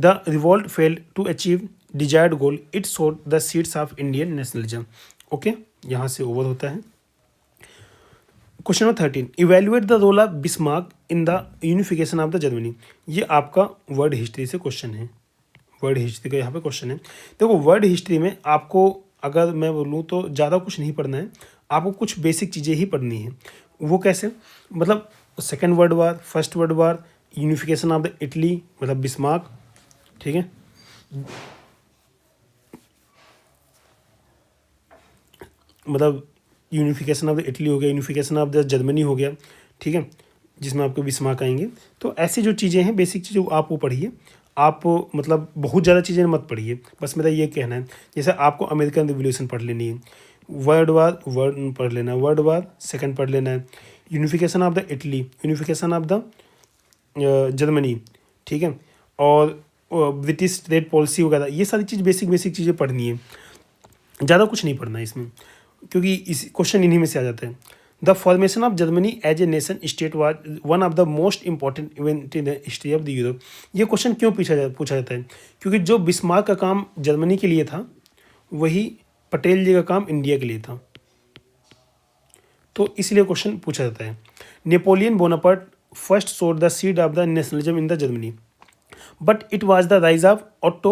the revolt failed to achieve desired goal, it sowed the seeds of Indian nationalism. Okay, यहाँ से ओवर होता है। Question number 13, evaluate the role of Bismarck in the unification of the Germany. ये आपका वर्ड हिस्ट्री से क्वेश्चन है, वर्ड हिस्ट्री का यहाँ पे क्वेश्चन है। देखो, वर्ड हिस्ट्री में आपको अगर मैं बोलूँ तो ज़्यादा कुछ नहीं पढ़ना है, आपको कुछ बेसिक चीज़ें ही पढ़नी है। वो कैसे? मतलब second world war, first world war, unification of the Italy मतलब बिस्मार्क, ठीक है। मतलब यूनिफिकेशन ऑफ द इटली हो गया, यूनिफिकेशन ऑफ द जर्मनी हो गया, ठीक है, जिसमें आपको बिस्मार्क आएंगे। तो ऐसी जो चीज़ें हैं बेसिक चीज़ें आप वो पढ़िए, आप मतलब बहुत ज़्यादा चीज़ें मत पढ़िए, बस मेरा ये कहना है। जैसे आपको अमेरिकन रिवोल्यूशन पढ़ लेनी है, वर्ल्ड वार वर्ड पढ़ लेना है, वर्ल्ड वार सेकंड पढ़ लेना है, unification of the Italy, unification of the Germany, ठीक है, और ब्रिटिश ट्रेड पॉलिसी वगैरह, ये सारी चीज़ बेसिक चीज़ें पढ़नी है, ज़्यादा कुछ नहीं पढ़ना है इसमें, क्योंकि इस क्वेश्चन इन्हीं में से आ जाता है। The formation of Germany as a nation state was one of the most important event in the history of the Europe. ये क्वेश्चन क्यों पूछा जाता है? क्योंकि जो बिस्मार्क का काम जर्मनी के लिए था, वही पटेल जी का काम इंडिया के लिए था, तो इसलिए क्वेश्चन पूछा जाता है। नेपोलियन बोनापार्ट फर्स्ट सोड the seed of the nationalism in the Germany, but it was the rise of Otto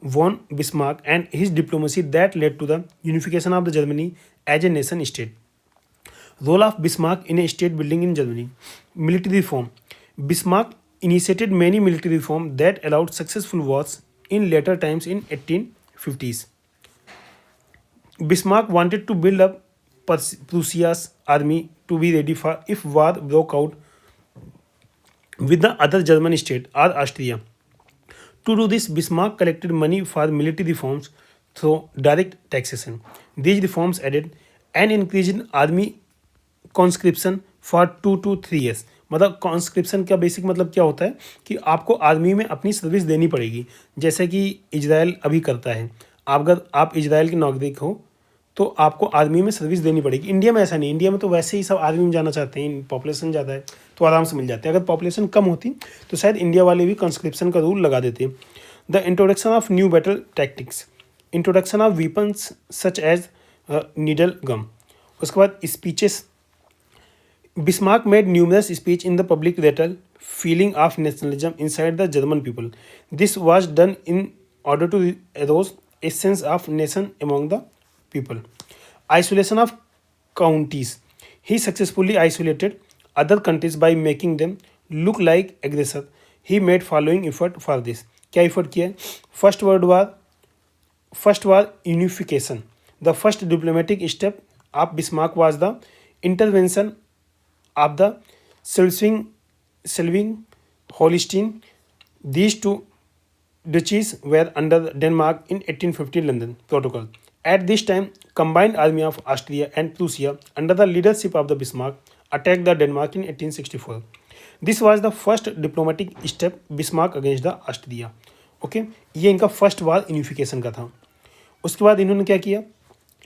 von Bismarck and his diplomacy that led to the unification of the Germany as a nation state. Role of Bismarck in a state building in Germany. Military reform. Bismarck initiated many military reforms that allowed successful wars in later times in 1850s. Bismarck wanted to build up Prussia's army to be ready for if war broke out with the other German state or Austria. To do this, Bismarck collected money for military reforms through direct taxation. These reforms added an increase in army conscription for 2 to 3 years. मतलब कॉन्स्क्रिप्शन का बेसिक मतलब क्या होता है कि आपको आर्मी में अपनी सर्विस देनी पड़ेगी, जैसे कि इजराइल अभी करता है। अगर आप इजराइल के नागरिक हो तो आपको आर्मी में सर्विस देनी पड़ेगी। इंडिया में ऐसा नहीं, इंडिया में तो वैसे ही सब आर्मी में जाना चाहते हैं, पॉपुलेशन ज़्यादा है तो आराम से मिल जाते हैं। अगर पॉपुलेशन कम होती तो शायद इंडिया वाले भी कंस्क्रिप्शन का रूल लगा देते। The introduction of new battle tactics, introduction of weapons such as needle gun. उसके बाद speeches, Bismarck made numerous speech in the public later feeling of nationalism inside the German people. This was done in order to arouse a sense of nation among the people. Isolation of counties. He successfully isolated other countries by making them look like aggressor. He made following effort for this. क्या effort किया? First war unification. The first diplomatic step of Bismarck was the intervention of the Schleswig-Holstein. These two duchies were under Denmark in 1850 London Protocol. At this time, combined army of Austria and Prussia under the leadership of the Bismarck attacked the Denmark in 1864. This was the first diplomatic step Bismarck against the Austria. Okay, ये इनका फर्स्ट वार यूनिफिकेशन का था। उसके बाद इन्होंने क्या किया?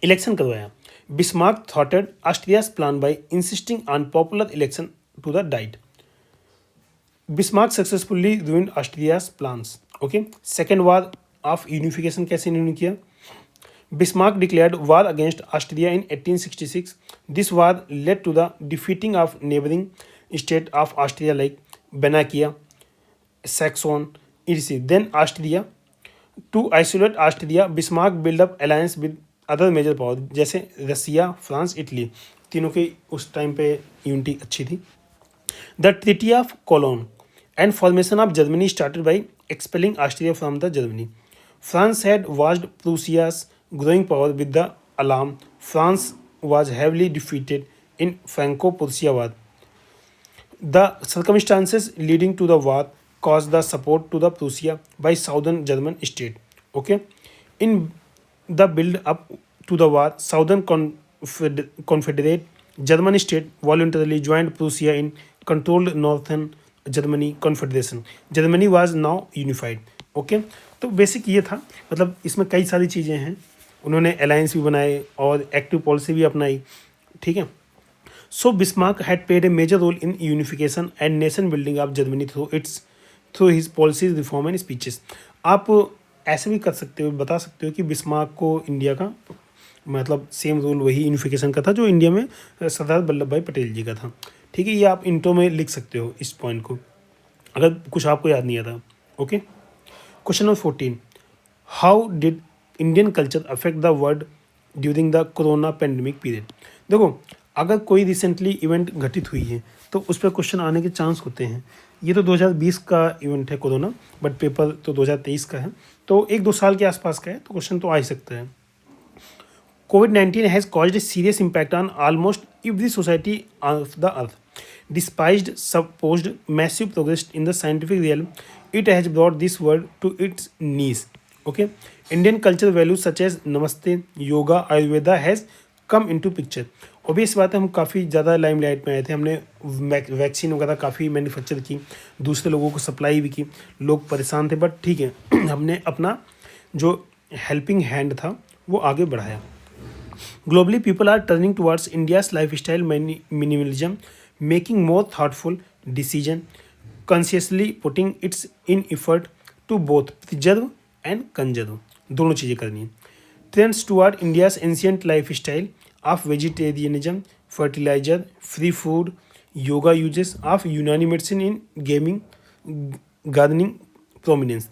इलेक्शन करवाया। बिस्मार्क थॉटेड Austria's plan by insisting on popular election to the diet. Bismarck successfully ruined Austria's plans. Okay, second war of unification कैसे इन्होंने किया? Bismarck declared war against Austria in 1866. This war led to the defeating of neighboring states of Austria like Benakia, Saxon, etc. Then Austria. To isolate Austria, Bismarck built up alliance with other major powers जैसे रसिया, फ्रांस, इटली, तीनों की उस टाइम पे यूनिटी अच्छी थी। The Treaty of Cologne and formation of Germany started by expelling Austria from the Germany. France had watched Prussia's growing power with the alarm. France was heavily defeated in Franco-Prussia War. The circumstances leading to the war caused the support to the Prussia by southern German state. Okay, in the build-up to the war, southern Confederate German state voluntarily joined Prussia in controlled northern Germany Confederation. Germany was now unified. Okay, तो बेसिक ये था, मतलब इसमें कई सारी चीज़ें हैं। उन्होंने अलायंस भी बनाए और एक्टिव पॉलिसी भी अपनाई, ठीक है। So Bismarck had played a major role in unification and nation building of Germany through his policies, reform and speeches. आप ऐसे भी कर सकते हो, बता सकते हो कि बिस्मार्क को इंडिया का मतलब सेम रोल वही यूनिफिकेशन का था जो इंडिया में सरदार वल्लभ भाई पटेल जी का था, ठीक है। ये आप इंटो में लिख सकते हो इस पॉइंट को, अगर कुछ आपको याद नहीं आता। Okay, question number 14, how did Indian culture affect the world during the corona pandemic period. देखो, अगर कोई रिसेंटली इवेंट घटित हुई है तो उस पर क्वेश्चन आने के चांस होते हैं। ये तो 2020 का इवेंट है कोरोना, बट पेपर तो 2023 का है, तो 1-2 साल के आसपास का है, तो क्वेश्चन तो आ ही सकता है। COVID-19 has caused a serious impact on almost every society of the earth. Despite supposed massive progress in the scientific realm, it has brought this world to its knees. Okay, Indian cultural values such as Namaste, Yoga, Ayurveda has come into picture. Obvious बात है, हम काफ़ी ज़्यादा लाइमलाइट में आए थे। हमने वैक्सीन वगैरह काफ़ी मैन्युफैक्चर की, दूसरे लोगों को सप्लाई भी की, लोग परेशान थे, बट ठीक है हमने अपना जो हेल्पिंग हैंड था वो आगे बढ़ाया। Globally, people are turning towards India's lifestyle minimalism, making more thoughtful decision, consciously putting its in effort to both preserve and conserve. दोनों चीज़ें करनी है। Trends toward India's ancient lifestyle of vegetarianism, fertilizer, free food, yoga uses of Unani medicine in gaming, gardening prominence.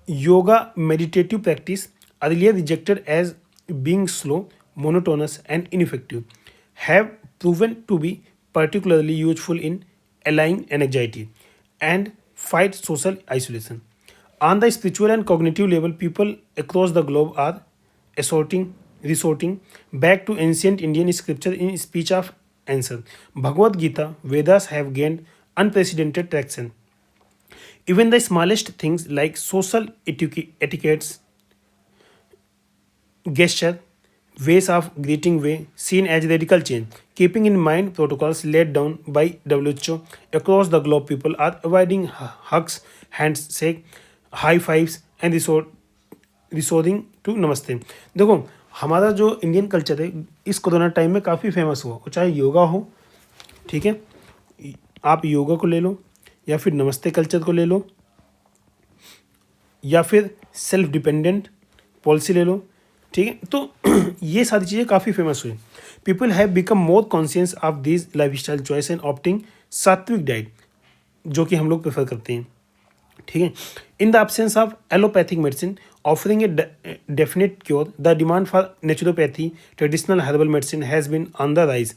Yoga meditative practice, earlier rejected as being slow, monotonous, and ineffective, have proven to be particularly useful in allaying anxiety and fight social isolation. On the spiritual and cognitive level, people across the globe are resorting back to ancient Indian scripture in speech of answer. Bhagavad Gita, Vedas have gained unprecedented traction. Even the smallest things like social etiquettes, gesture, ways of greeting way seen as radical change. Keeping in mind protocols laid down by WHO across the globe, people are avoiding hugs, handshake, high fives and resorting to नमस्ते। देखो, हमारा जो इंडियन कल्चर है इस कोरोना टाइम में काफ़ी फेमस हुआ, और चाहे योगा हो, ठीक है, आप योगा को ले लो या फिर नमस्ते कल्चर को ले लो या फिर सेल्फ डिपेंडेंट पॉलिसी ले लो, ठीक है। तो ये सारी चीज़ें काफ़ी फेमस हुई। People have become more conscious of this life style choice and opting sattvic diet, जो कि हम लोग प्रेफर करते हैं, ठीक है। In the absence of allopathic medicine offering a definite cure, the demand for naturopathy traditional herbal medicine has been on the rise,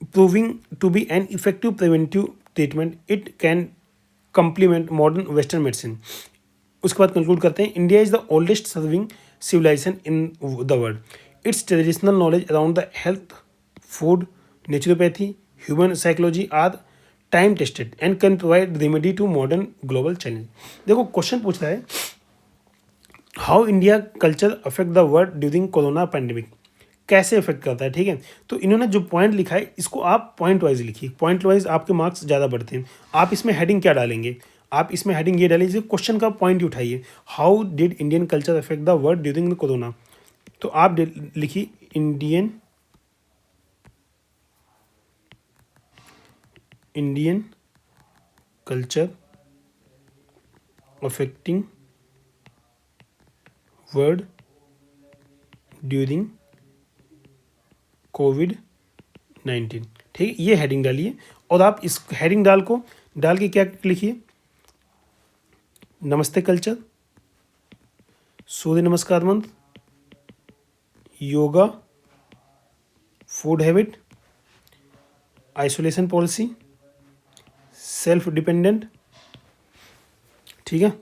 proving to be an effective preventive treatment. It can complement modern western medicine. उसके बाद कंक्लूड करते हैं, India is the oldest serving civilization in the world. It's traditional knowledge around the health, food, naturopathy, human psychology are time tested and can provide remedy to modern global challenge. देखो क्वेश्चन पूछ रहा है, how India culture affect the world during corona pandemic. कैसे अफेक्ट करता है, ठीक है. तो इन्होंने जो पॉइंट लिखा है इसको आप पॉइंट वाइज लिखिए. पॉइंट वाइज आपके मार्क्स ज़्यादा बढ़ते हैं. आप इसमें हेडिंग क्या डालेंगे, आप इसमें हेडिंग ये डालिए, क्वेश्चन का पॉइंट उठाइए, how did Indian culture affect the world during the corona. तो आप लिखिए Indian culture affecting world during कोविड-19. ठीक है, ये हेडिंग डालिए और आप इस हेडिंग डाल के क्या लिखिए, नमस्ते कल्चर, सूर्य नमस्कार मंत्र, yoga, food habit, isolation policy, self dependent. ठीक है.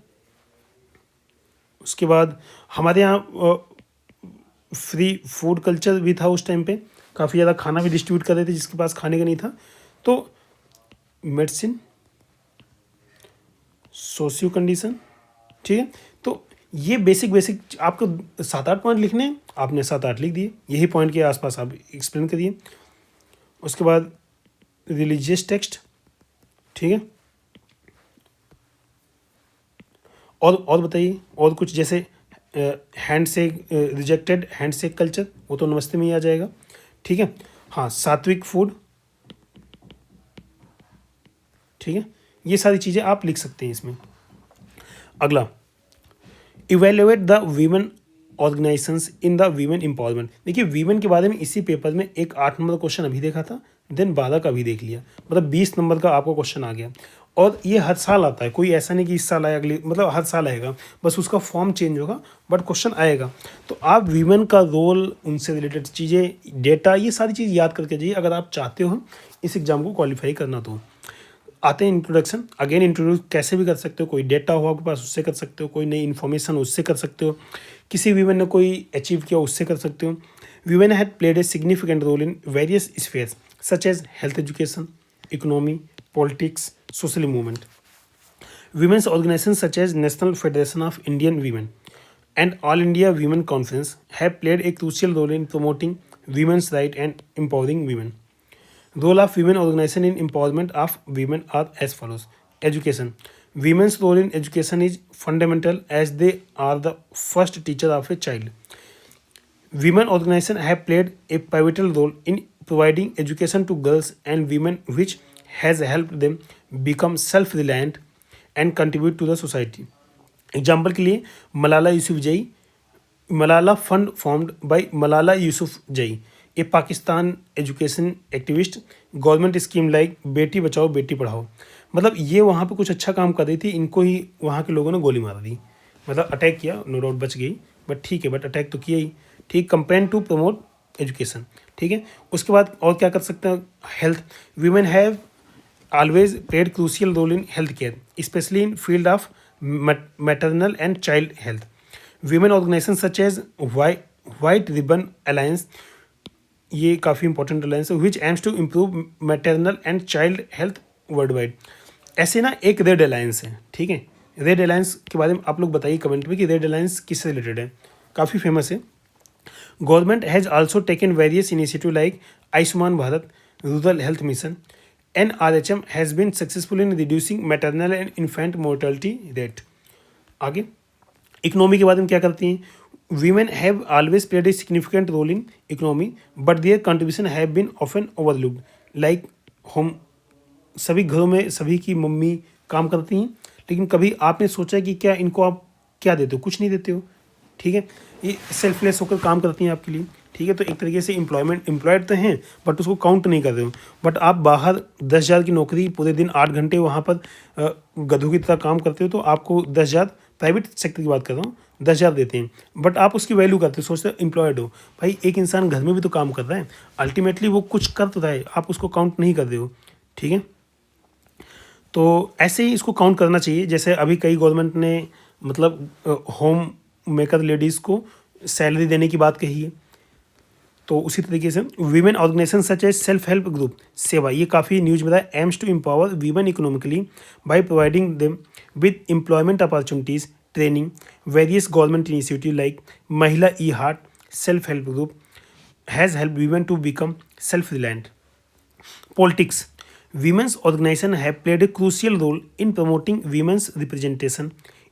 उसके बाद हमारे यहाँ फ्री फूड कल्चर भी था उस टाइम पे, काफ़ी ज़्यादा खाना भी डिस्ट्रीब्यूट कर रहे थे जिसके पास खाने का नहीं था. तो मेडिसिन, सोशियो कंडीशन. ठीक है. तो ये बेसिक आपको 7-8 पॉइंट लिखने हैं, आपने 7-8 लिख दिए. यही पॉइंट के आसपास आप एक्सप्लेन करिए. उसके बाद रिलीजियस टेक्स्ट. ठीक है. और बताइए, और कुछ जैसे हैंड से रिजेक्टेड हैंड से कल्चर, वो तो नमस्ते में ही आ जाएगा. ठीक है. हाँ, सात्विक फूड. ठीक है. ये सारी चीज़ें आप लिख सकते हैं इसमें. अगला, evaluate the women organisations in the women empowerment. देखिए, वीमेन के बारे में इसी पेपर में एक 8 नंबर क्वेश्चन अभी देखा था, देन 12 का भी देख लिया, मतलब 20 नंबर का आपको क्वेश्चन आ गया. और ये हर साल आता है, कोई ऐसा नहीं कि इस साल आया अगले, मतलब हर साल आएगा, बस उसका फॉर्म चेंज होगा बट क्वेश्चन आएगा। तो आप वीमेन का रोल, उनसे रिलेटेड चीज़ें, डेटा, ये सारी चीज़ याद करके जाइए अगर आप चाहते हो इस एग्ज़ाम को क्वालिफाई करना। तो आते हैं इंट्रोडक्शन। अगेन इंट्रोड्यूस कैसे भी कर सकते हो, कोई डेटा हो आपके पास उससे कर सकते हो, कोई नई इन्फॉर्मेशन उससे कर सकते हो, किसी वीमेन ने कोई अचीव किया उससे कर सकते हो। Women had played a significant role in various spheres such as health education, economy, politics, social movement. Women's organizations such as National Federation of Indian Women and All India Women Conference have played a crucial role in promoting women's rights and empowering women. Role of women organization in empowerment of women are as follows. Education. Women's role in education is fundamental as they are the first teacher of a child. Women organizations have played a pivotal role in providing education to girls and women, which has helped them become self-reliant and contribute to the society. Example के लिए Malala Yousafzai, Malala fund formed by Malala Yousafzai, A Pakistan education activist, government scheme like Beti Bachao Beti Padhao. मतलब ये वहाँ पे कुछ अच्छा काम कर रही थी, इनको ही वहाँ के लोगों ने गोली मार दी, मतलब अटैक किया, नो डाउट बच गई बट ठीक है, बट अटैक तो किया ही, ठीक, कंपेन टू प्रमोट एजुकेशन, ठीक है। उसके बाद और क्या कर सकते हैं, health. Women have always played crucial role in healthcare, especially in field of maternal and child health. Women organizations such as White Ribbon Alliance, ये काफ़ी इंपॉर्टेंट अलायंस है, which aims to improve maternal and child health world wide. ऐसे ना एक रेड अलायंस है, ठीक है। रेड अलायंस के बारे में आप लोग बताइए कमेंट में कि रेड अलायंस किससे रिलेटेड है, काफ़ी फेमस है। Government has also taken various initiative like Ayushman Bharat, rural health mission, NRHM has been successful in reducing maternal and infant mortality rate. आगे इकोनॉमी के बारे में क्या करती हैं, women have always played a significant role in economy but their contribution have been often overlooked. Like home, सभी घरों में सभी की मम्मी काम करती हैं, लेकिन कभी आपने सोचा कि क्या इनको आप क्या देते हो, कुछ नहीं देते हो, ठीक है। ये सेल्फलेस होकर काम करती हैं आपके लिए, ठीक है। तो एक तरीके से एम्प्लॉयड तो हैं बट उसको काउंट नहीं कर रहे हो। बट आप बाहर 10,000 की नौकरी, पूरे दिन 8 घंटे वहाँ पर गधों की तरह काम करते हो, तो आपको 10,000, प्राइवेट सेक्टर की बात कर रहा हूँ, 10,000 देते हैं, बट आप उसकी वैल्यू करते हो, सोचते हो एम्प्लॉयड हो। भाई एक इंसान घर में भी तो काम कर रहा है, अल्टीमेटली वो कुछ कर तो रहा है, आप उसको काउंट नहीं कर रहे हो, ठीक है। तो ऐसे ही इसको काउंट करना चाहिए। जैसे अभी कई गवर्नमेंट ने मतलब होम मेकर लेडीज़ को सैलरी देने की बात कही है, तो उसी तरीके से women organization such as self help group सेवा, ये काफ़ी न्यूज में था, aims to empower women economically by providing them with employment opportunities, training, various government initiative like Mahila E Haat self help group has help women to become self reliant. Politics, women's organization have played a crucial role in promoting women's representation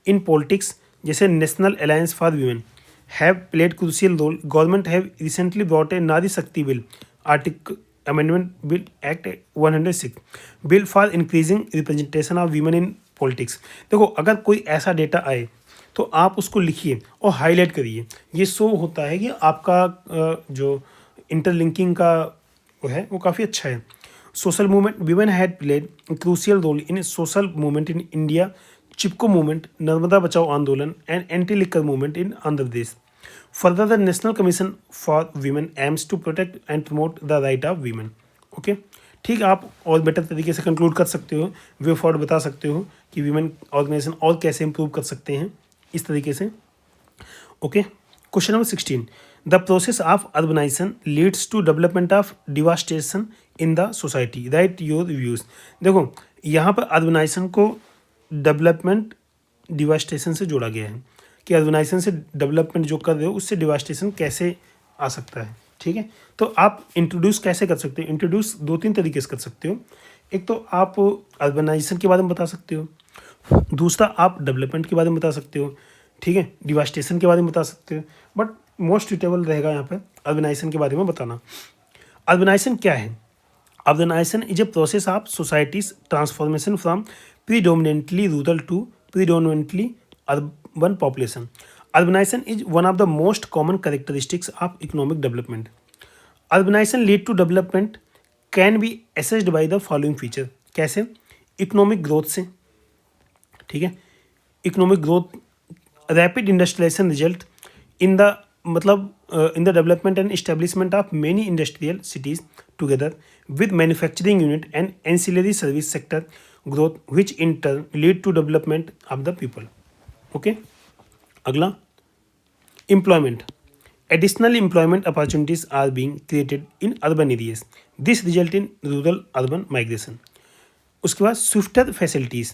in politics, जैसे national alliance for women have played crucial role. Government have recently brought a Nari Shakti bill, article amendment bill act 106 bill for increasing representation of women in politics. देखो अगर कोई ऐसा डेटा आए तो आप उसको लिखिए और हाईलाइट करिए, ये शो होता है कि आपका जो इंटरलिंकिंग का वो है वो काफ़ी अच्छा है। Social movement, women had played crucial role in social movement in India, Chipko movement, Narmada Bachao Andolan and anti liquor movement in Andhra Pradesh. Further the national commission for women aims to protect and promote the right of women. Okay, ठीक है, आप और बेटर तरीके से कंक्लूड कर सकते हो, वे फॉरवर्ड बता सकते हो कि वीमेन ऑर्गेनाइजेशन और कैसे इंप्रूव कर सकते हैं इस तरीके से। Okay, question number 16, the process of urbanization leads to development of devastation in the society, write your views. देखो यहाँ पर अर्बनाइजेशन को डेवलपमेंट डिवास्टेशन से जोड़ा गया है कि अर्बनाइजेशन से डेवलपमेंट जो कर रहे हो उससे डिवास्टेशन कैसे आ सकता है, ठीक है। तो आप इंट्रोड्यूस कैसे कर सकते हो, इंट्रोड्यूस 2-3 तरीके से कर सकते हो। एक तो आप अर्बनाइजेशन के बारे में बता सकते हो, दूसरा आप डेवलपमेंट के बारे में बता सकते हो, ठीक है, डिवास्टेशन के बारे में बता सकते हो, बट मोस्ट सुटेबल रहेगा यहाँ पर अर्बनाइजेशन के बारे में बताना। अर्बनाइजेशन क्या है? Urbanization is a process of societies transformation from predominantly rural to predominantly urban population. Urbanization is one of the most common characteristics of economic development. Urbanization lead to development can be assessed by the following feature. कैसे? इकोनॉमिक ग्रोथ से, ठीक है, economic growth, rapid industrialization result in the मतलब in the development and establishment of many industrial cities together with manufacturing unit and ancillary service sector growth which in turn lead to development of the people. Okay, अगला employment, additional employment opportunities are being created in urban areas. This result in rural urban migration. उसके बाद swifter facilities.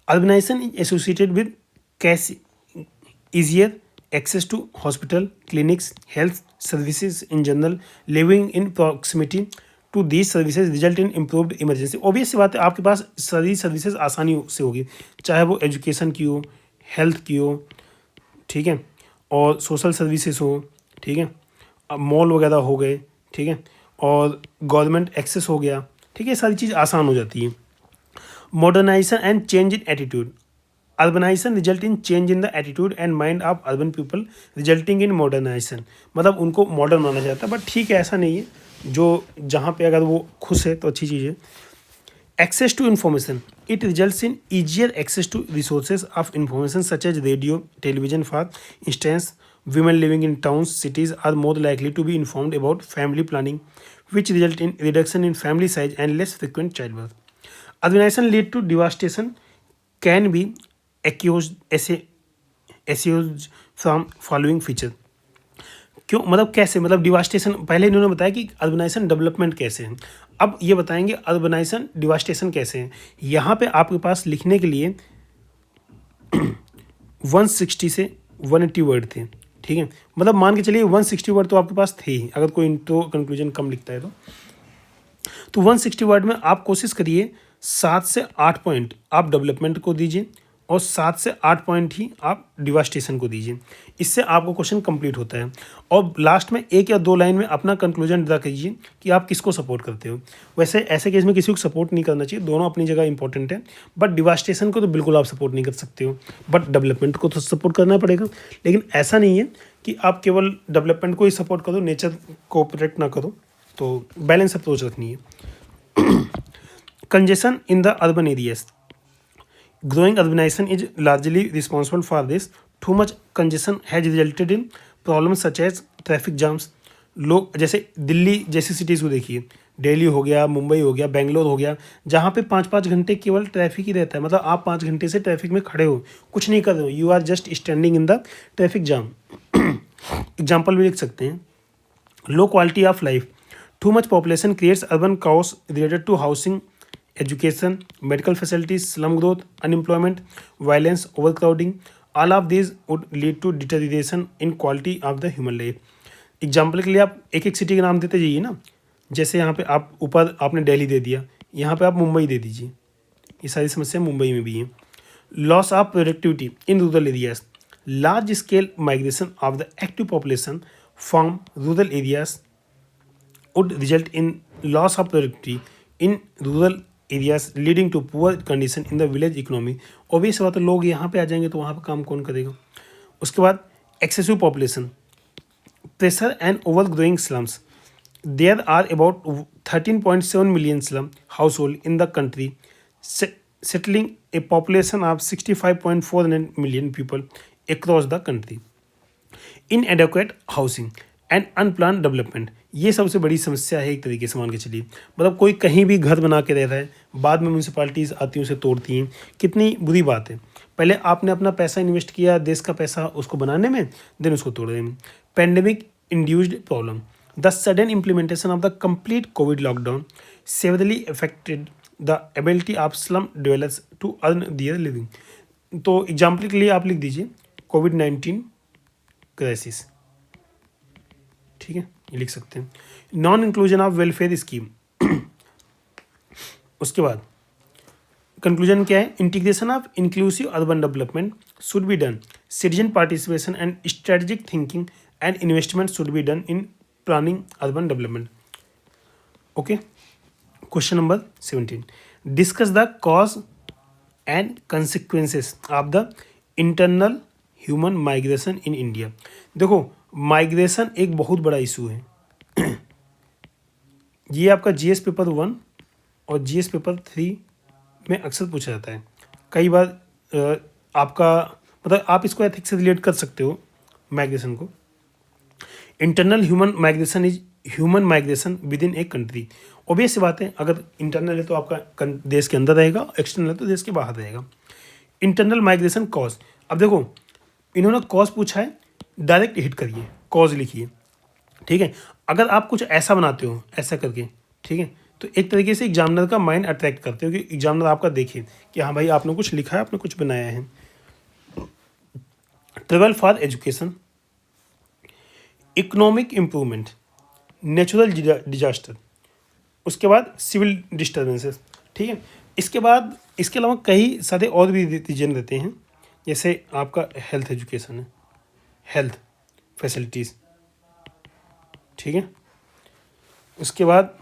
Urbanization is associated with cash, easier access to hospital, clinics, health services in general. Living in proximity to these services result in improved emergency. Obvious सी बात है, आपके पास सारी सर्विसेज आसानी से होगी, चाहे वो एजुकेशन की हो, हेल्थ की हो, ठीक है, और सोशल सर्विसेज हो, ठीक है, अब मॉल वगैरह हो गए, ठीक है, और गवर्नमेंट एक्सेस हो गया, ठीक है, सारी चीज़ आसान हो जाती है। Modernization and change in attitude, urbanization result in change in the attitude and mind of urban people resulting in modernization, मतलब उनको मॉडर्न माना जाता है, बट ठीक है, ऐसा नहीं है, जो जहाँ पे अगर वो खुश है तो अच्छी चीज़ है। Access to information, it results in easier access to resources of information such as radio, television. For instance, women living in towns, cities are more likely to be informed about family planning, which result in reduction in family size and less frequent childbirth. Urbanization lead to devastation can be accused from following feature. क्यों, मतलब कैसे, मतलब डिवास्टेशन, पहले इन्होंने बताया कि अर्बनाइजेशन डेवलपमेंट कैसे है, अब ये बताएंगे अर्बनाइजेशन डिवास्टेशन कैसे है। यहाँ पे आपके पास लिखने के लिए 160 से 180 वर्ड थे, ठीक है, मतलब मान के चलिए 160 वर्ड तो आपके पास थे ही, अगर कोई इंट्रो कंक्लूजन कम लिखता है तो 160 वर्ड में आप कोशिश करिए 7 से 8 पॉइंट आप डेवलपमेंट को दीजिए और 7 से 8 पॉइंट ही आप डिवास्टेशन को दीजिए, इससे आपको क्वेश्चन कंप्लीट होता है। और लास्ट में 1 या 2 लाइन में अपना कंक्लूजन दिया कीजिए कि आप किसको सपोर्ट करते हो। वैसे ऐसे केस में किसी को सपोर्ट नहीं करना चाहिए, दोनों अपनी जगह इंपॉर्टेंट है, बट डिवास्टेशन को तो बिल्कुल आप सपोर्ट नहीं कर सकते हो, बट डेवलपमेंट को तो सपोर्ट करना पड़ेगा। लेकिन ऐसा नहीं है कि आप केवल डेवलपमेंट को ही सपोर्ट करो, नेचर को प्रोटेक्ट ना करो, तो बैलेंस अप्रोच रखनी है। Congestion in the urban areas, growing urbanization is largely responsible for this. Too much congestion has resulted in problems such as traffic jams. लोग जैसे दिल्ली जैसी सिटीज़ को देखिए, दिल्ली हो गया, मुंबई हो गया, बेंगलोर हो गया, जहाँ पे 5-5 घंटे केवल ट्रैफिक ही रहता है, मतलब आप 5 घंटे से ट्रैफिक में खड़े हो, कुछ नहीं कर रहे हो, you are just standing in the traffic jam. Example भी लिख सकते हैं, low quality of life, too much population creates urban chaos related to housing, education, medical facilities, slum growth, unemployment, violence, overcrowding. All of these would lead to deterioration in quality of the human life. Example के लिए आप एक एक सिटी के नाम देते जाइए ना, जैसे यहाँ पे आप ऊपर आपने दिल्ली दे दिया, यहाँ पे आप मुंबई दे दीजिए, ये सारी समस्या मुंबई में भी है। Loss of productivity in rural areas, large scale migration of the active population from rural areas would result in loss of productivity in rural areas leading to poor condition in the village economy. Obvious बात है, लोग यहाँ पे आ जाएंगे तो वहाँ पे काम कौन करेगा। उसके बाद excessive population, pressure and over growing slums, there are about 13.7 million slum household in the country, settling a population of 65.4 million people across the country. Inadequate housing and unplanned development, ये सबसे बड़ी समस्या है एक तरीके से, मान के चलिए, मतलब कोई कहीं भी घर बना के रह रहा है, बाद में म्यूनसिपालिटीज़ आती हैं उसे तोड़ती हैं, कितनी बुरी बात है। पहले आपने अपना पैसा इन्वेस्ट किया, देश का पैसा उसको बनाने में, देन उसको तोड़ने में। Pandemic induced problem, the sudden implementation of the complete covid lockdown severely affected the ability of slum developers to earn their living. तो एग्जाम्पल के लिए आप लिख दीजिए कोविड-19 क्राइसिस, ठीक है, ये लिख सकते हैं। Non inclusion of welfare scheme, उसके बाद कंक्लूजन क्या है, integration of inclusive urban development should be done, citizen participation and strategic thinking and investment should be done in planning urban development. Okay, question number 17, discuss the cause and consequences of the internal human migration in India. देखो, माइग्रेशन एक बहुत बड़ा इशू है। ये आपका जीएस पेपर 1 और जीएस पेपर 3 में अक्सर पूछा जाता है। कई बार आपका मतलब आप इसको एथिक्स से रिलेट कर सकते हो माइग्रेशन को। Internal human migration is human migration within a country. Obvious सी बात है, अगर इंटरनल है तो आपका देश के अंदर रहेगा, एक्सटर्नल है तो देश के बाहर रहेगा। इंटरनल माइग्रेशन कॉज, अब देखो इन्होंने कॉज पूछा है, डायरेक्ट हिट करिए, कॉज लिखिए, ठीक है। अगर आप कुछ ऐसा बनाते हो ऐसा करके, ठीक है, तो एक तरीके से एग्जामिनर का माइंड अट्रैक्ट करते हो कि एग्जामिनर आपका देखे कि हाँ भाई आपने कुछ लिखा है, आपने कुछ बनाया है। Travel for education, economic improvement, natural disaster, उसके बाद सिविल डिस्टर्बेंसेस, ठीक है। इसके बाद इसके अलावा कई सारे और भी रीजन रहते हैं, जैसे आपका हेल्थ एजुकेशन है, हेल्थ फैसिलिटीज़, ठीक है। उसके बाद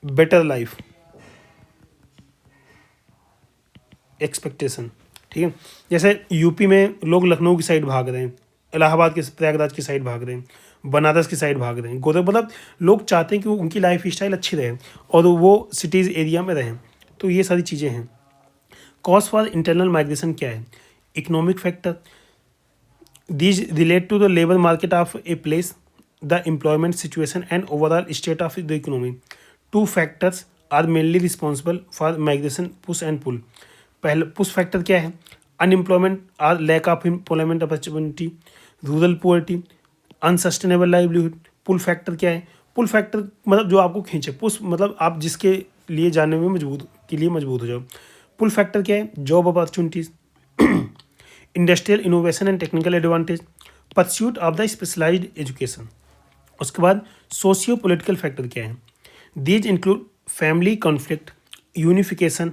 बेटर लाइफ एक्सपेक्टेशन, ठीक है। जैसे यूपी में लोग लखनऊ की साइड भाग रहे हैं, इलाहाबाद के प्रयागराज की साइड भाग रहे हैं, बनारस की साइड भाग रहे हैं, गोरख मतलब लोग चाहते हैं कि उनकी लाइफ स्टाइल अच्छी रहे और वो सिटीज़ एरिया में रहें। तो ये सारी चीज़ें हैं। कॉज फॉर इंटरनल माइग्रेशन क्या है? Economic factor, these relate to the labour market of a place, the employment situation and overall state of the economy. Two factors are mainly responsible for migration, push and pull. पहले पुश फैक्टर क्या है? Unemployment or lack of employment opportunity, rural poverty, unsustainable livelihood. Pull factor क्या है? पुल फैक्टर मतलब जो आपको खींचे, पुश मतलब आप जिसके लिए जाने में मजबूत हो जाओ। पुल फैक्टर क्या है? Job opportunities, industrial innovation and technical advantage, pursuit of the specialized education. उसके बाद सोशियो पॉलिटिकल फैक्टर क्या है? These include family conflict, unification,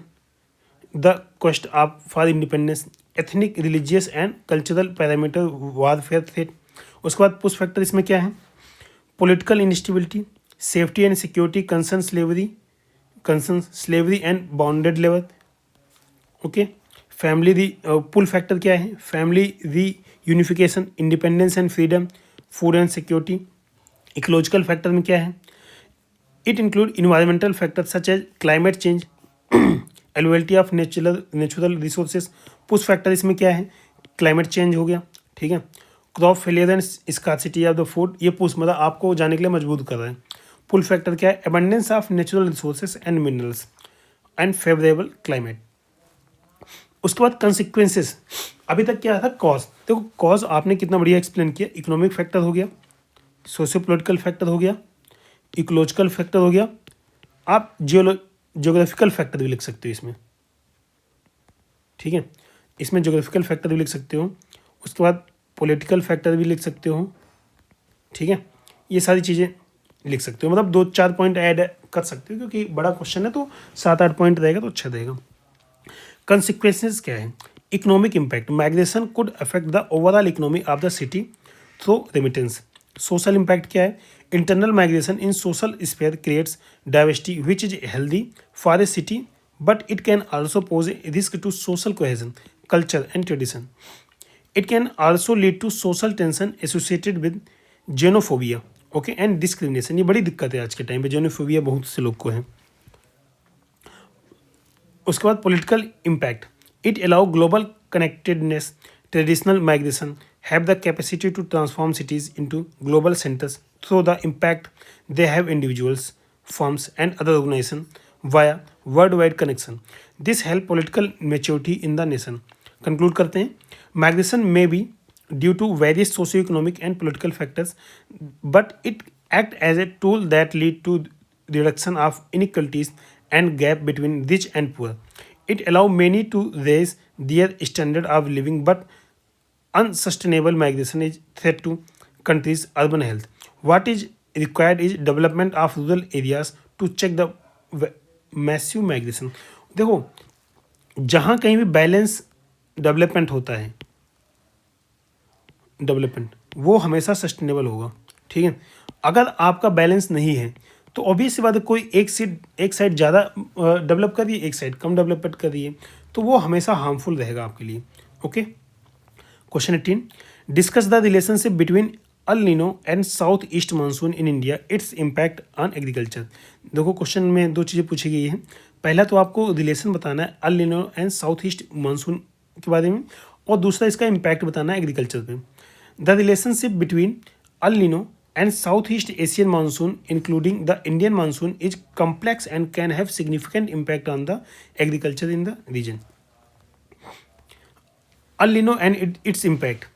the quest of for independence, ethnic, religious and cultural parameter, warfare threat. उसके बाद पुश फैक्टर इसमें क्या है? Political instability, safety and security concern, slavery and bounded labour. Okay, family re pull factor क्या है? Family reunification, independence and freedom, food and security. Ecological factor में क्या है? It include environmental factor such as climate change, availability of natural resources. Push factor इसमें क्या है? क्लाइमेट चेंज हो गया, ठीक है। Crop failure and scarcity of the food, ये पुश मतलब आपको जाने के लिए मजबूर कर रहा है। पुल फैक्टर क्या है? Abundance of natural resources and minerals and favourable climate. उसके बाद कंसिक्वेंसेस, अभी तक क्या था? कॉज। देखो कॉज आपने कितना बढ़िया एक्सप्लेन किया। इकोनॉमिक फैक्टर हो गया, सोशियो पोलिटिकल फैक्टर हो गया, इकोलॉजिकल फैक्टर हो गया, आप जियोग्राफिकल फैक्टर भी लिख सकते हो इसमें, ठीक है। इसमें जियोग्राफिकल फैक्टर भी लिख सकते हो, उसके बाद पॉलिटिकल फैक्टर भी लिख सकते हो, ठीक है। ये सारी चीज़ें लिख सकते हो, मतलब 2-4 पॉइंट ऐड कर सकते हो क्योंकि बड़ा क्वेश्चन है, तो 7-8 पॉइंट रहेगा तो अच्छा रहेगा। कंसिक्वेंसेस क्या है? Economic impact, migration could affect the overall economy of the city through remittance. Social impact क्या है? Internal migration in social sphere creates diversity which is healthy for a city, but it can also pose a risk to social cohesion, culture and tradition. It can also lead to social tension associated with xenophobia, okay, and discrimination. ये बड़ी दिक्कत है आज के टाइम पे, जेनोफोबिया बहुत से लोग को है। उसके बाद political impact, it allow global connectedness, traditional migration have the capacity to transform cities into global centers through the impact they have individuals, firms and other organizations via worldwide connection. This help political maturity in the nation. Conclude करते हैं, migration may be due to various socio-economic and political factors, but it act as a tool that lead to reduction of inequalities and gap between rich and poor. It allow many to raise their standard of living, but unsustainable migration is threat to countries' urban health. What is required is development of rural areas to check the massive migration. देखो जहाँ कहीं भी बैलेंस डेवलपमेंट होता है, डेवलपमेंट वो हमेशा सस्टेनेबल होगा, ठीक है। अगर आपका बैलेंस नहीं है तो ऑब्वियस सी बात है, कोई एक साइड ज़्यादा डेवलप कर रही है, एक साइड कम डेवलपमेंट कर रही है, तो वो हमेशा हार्मफुल रहेगा आपके लिए, okay. Question 18. Discuss the relationship between El Nino and South East Monsoon in India, its impact on agriculture. देखो क्वेश्चन में 2 चीज़ें पूछी गई हैं, पहला तो आपको रिलेशन बताना है el Nino and south east monsoon के बारे में, और दूसरा इसका इम्पैक्ट बताना है एग्रीकल्चर पे। The relationship between El Nino and Southeast Asian monsoon, including the Indian monsoon, is complex and can have significant impact on the agriculture in the region. El Nino and its impact.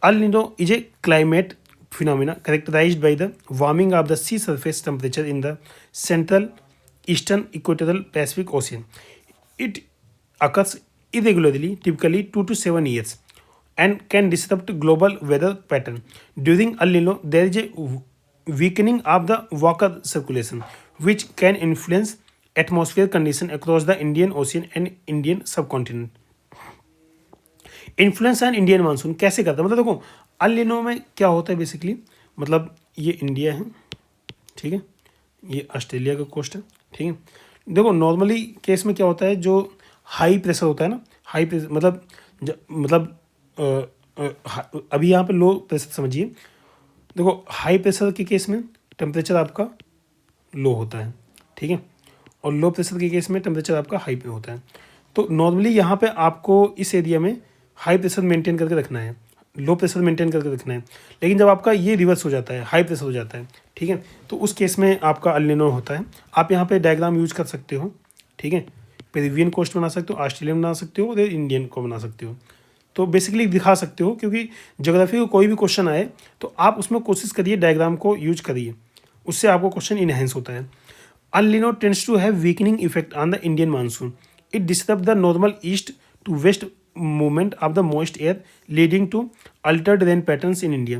El Nino is a climate phenomena characterized by the warming of the sea surface temperature in the central eastern equatorial Pacific Ocean. It occurs irregularly, typically 2 to 7 years, and can disrupt global weather pattern. During El Nino, there is a weakening of the water circulation, which can influence atmosphere condition across the Indian Ocean and Indian subcontinent. Influence and Indian monsoon कैसे करता है, मतलब देखो अल नीनो में क्या होता है बेसिकली, मतलब ये इंडिया है, ठीक है, ये ऑस्ट्रेलिया का कोस्ट है, ठीक है। देखो नॉर्मली केस में क्या होता है, जो हाई प्रेशर होता है ना, हाई प्रेशर मतलब अभी यहाँ पे लो प्रेशर समझिए। देखो हाई प्रेशर के केस में टेम्परेचर आपका लो होता है, ठीक है, और लो प्रेशर के केस में टेम्परेचर आपका हाई पे होता है। तो नॉर्मली यहाँ पे आपको इस एरिया में हाई प्रेशर मेंटेन करके रखना है, लो प्रेशर मेंटेन करके रखना है। लेकिन जब आपका ये रिवर्स हो जाता है, हाई प्रेशर हो जाता है, ठीक है, तो उस केस में आपका अल नीनो होता है। आप यहाँ पे डायग्राम यूज कर सकते हो, ठीक है, पेरिवियन कोस्ट बना सकते हो, ऑस्ट्रेलियन बना सकते हो और इंडियन को बना सकते हो। तो बेसिकली दिखा सकते हो, क्योंकि ज्योग्राफी का कोई भी क्वेश्चन आए तो आप उसमें कोशिश करिए डायग्राम को यूज करिए, उससे आपको क्वेश्चन इनहेंस होता है। El nino tends to have weakening effect on the Indian monsoon. It disturb the normal east to west movement of the moist air, leading to altered rain patterns in India.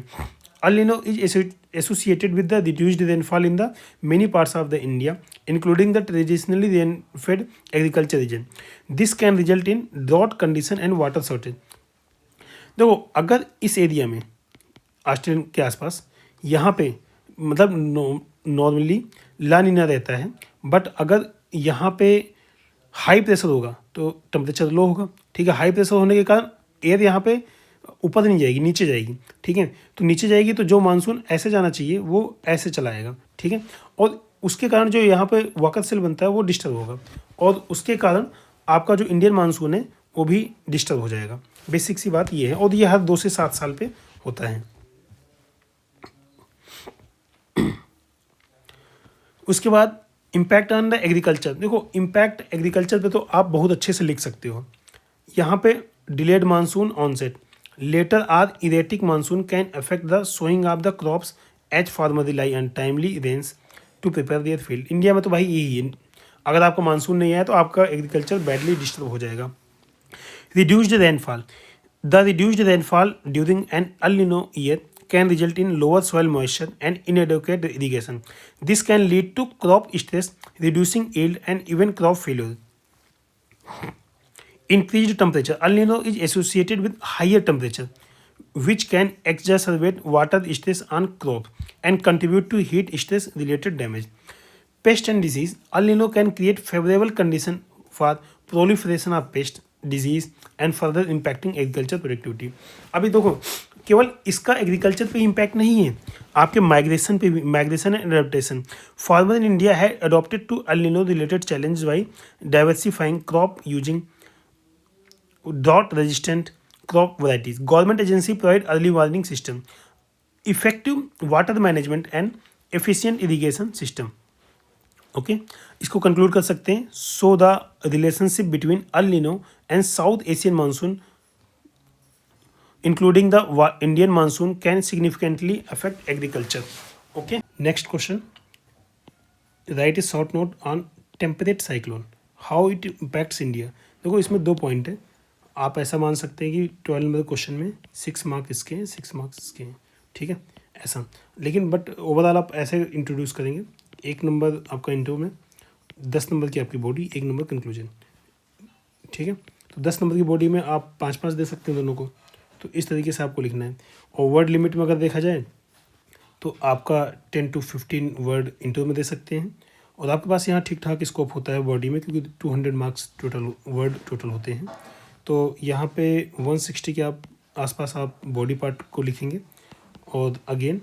El Nino is associated with the reduced rainfall in the many parts of the India, including the traditionally rain-fed agriculture region. This can result in drought condition and water shortage. देखो अगर इस एरिया में ऑस्ट्रेलिया के आसपास यहाँ पे मतलब नॉर्मली ला नीना रहता है, बट अगर यहाँ पे हाई प्रेशर होगा तो टेम्परेचर लो होगा, ठीक है। हाई प्रेशर होने के कारण एयर यहाँ पे ऊपर नहीं जाएगी, नीचे जाएगी, ठीक है। तो नीचे जाएगी तो जो मानसून ऐसे जाना चाहिए वो ऐसे चला आएगा, ठीक है, और उसके कारण जो यहाँ पे वाकर सेल बनता है वो डिस्टर्ब होगा, और उसके कारण आपका जो इंडियन मानसून है वो भी डिस्टर्ब हो जाएगा। बेसिक सी बात ये है, और ये हर 2 से 7 साल पे होता है। उसके बाद इम्पैक्ट ऑन द एग्रीकल्चर। देखो इम्पैक्ट एग्रीकल्चर पे तो आप बहुत अच्छे से लिख सकते हो। यहाँ पे delayed monsoon onset, later or erratic monsoon can affect the sowing of the crops as farmer rely on timely rains to prepare their field. India में तो भाई यही है, अगर आपका मानसून नहीं आया तो आपका एग्रीकल्चर बैडली डिस्टर्ब हो जाएगा। Reduced rainfall, the reduced rainfall during an El Nino year can result in lower soil moisture and inadequate irrigation. This can lead to crop stress, reducing yield and even crop failure. Increased temperature. El Nino is associated with higher temperature, which can exacerbate water stress on crop and contribute to heat stress related damage. Pest and disease. El Nino can create favorable condition for proliferation of pest, disease and further impacting agriculture productivity. अभी देखो केवल इसका एग्रीकल्चर पे इम्पैक्ट नहीं है, आपके माइग्रेशन पे भी, migration and adaptation. Farmer in India है adopted to El Nino related challenge by diversifying crop using drought resistant crop varieties. Government agency provide early warning system, effective water management and efficient irrigation system. Okay, इसको कंक्लूड कर सकते हैं। So the relationship between El Nino and South Asian monsoon including the Indian monsoon can significantly affect agriculture. Okay, next question. Write a short note on temperate cyclone, how it impacts India. देखो इसमें 2 पॉइंट है, आप ऐसा मान सकते हैं कि 12 नंबर क्वेश्चन में 6 मार्क्स इसके हैं, 6 मार्क्स इसके हैं, ठीक है, ऐसा। लेकिन बट ओवरऑल आप ऐसे इंट्रोड्यूस करेंगे, 1 नंबर आपका इंटरव्यू में, 10 नंबर की आपकी बॉडी, 1 नंबर कंक्लूजन, ठीक है। तो 10 नंबर की बॉडी में आप 5-5 दे सकते हैं दोनों को, तो इस तरीके से आपको लिखना है। और वर्ड लिमिट में अगर देखा जाए तो आपका 10 to 15 वर्ड इंटरव्यू में दे सकते हैं, और आपके पास यहाँ ठीक ठाक स्कोप होता है बॉडी में, क्योंकि 200 मार्क्स टोटल वर्ड टोटल होते हैं। तो यहाँ पे 160 के आप आसपास आप बॉडी पार्ट को लिखेंगे, और अगेन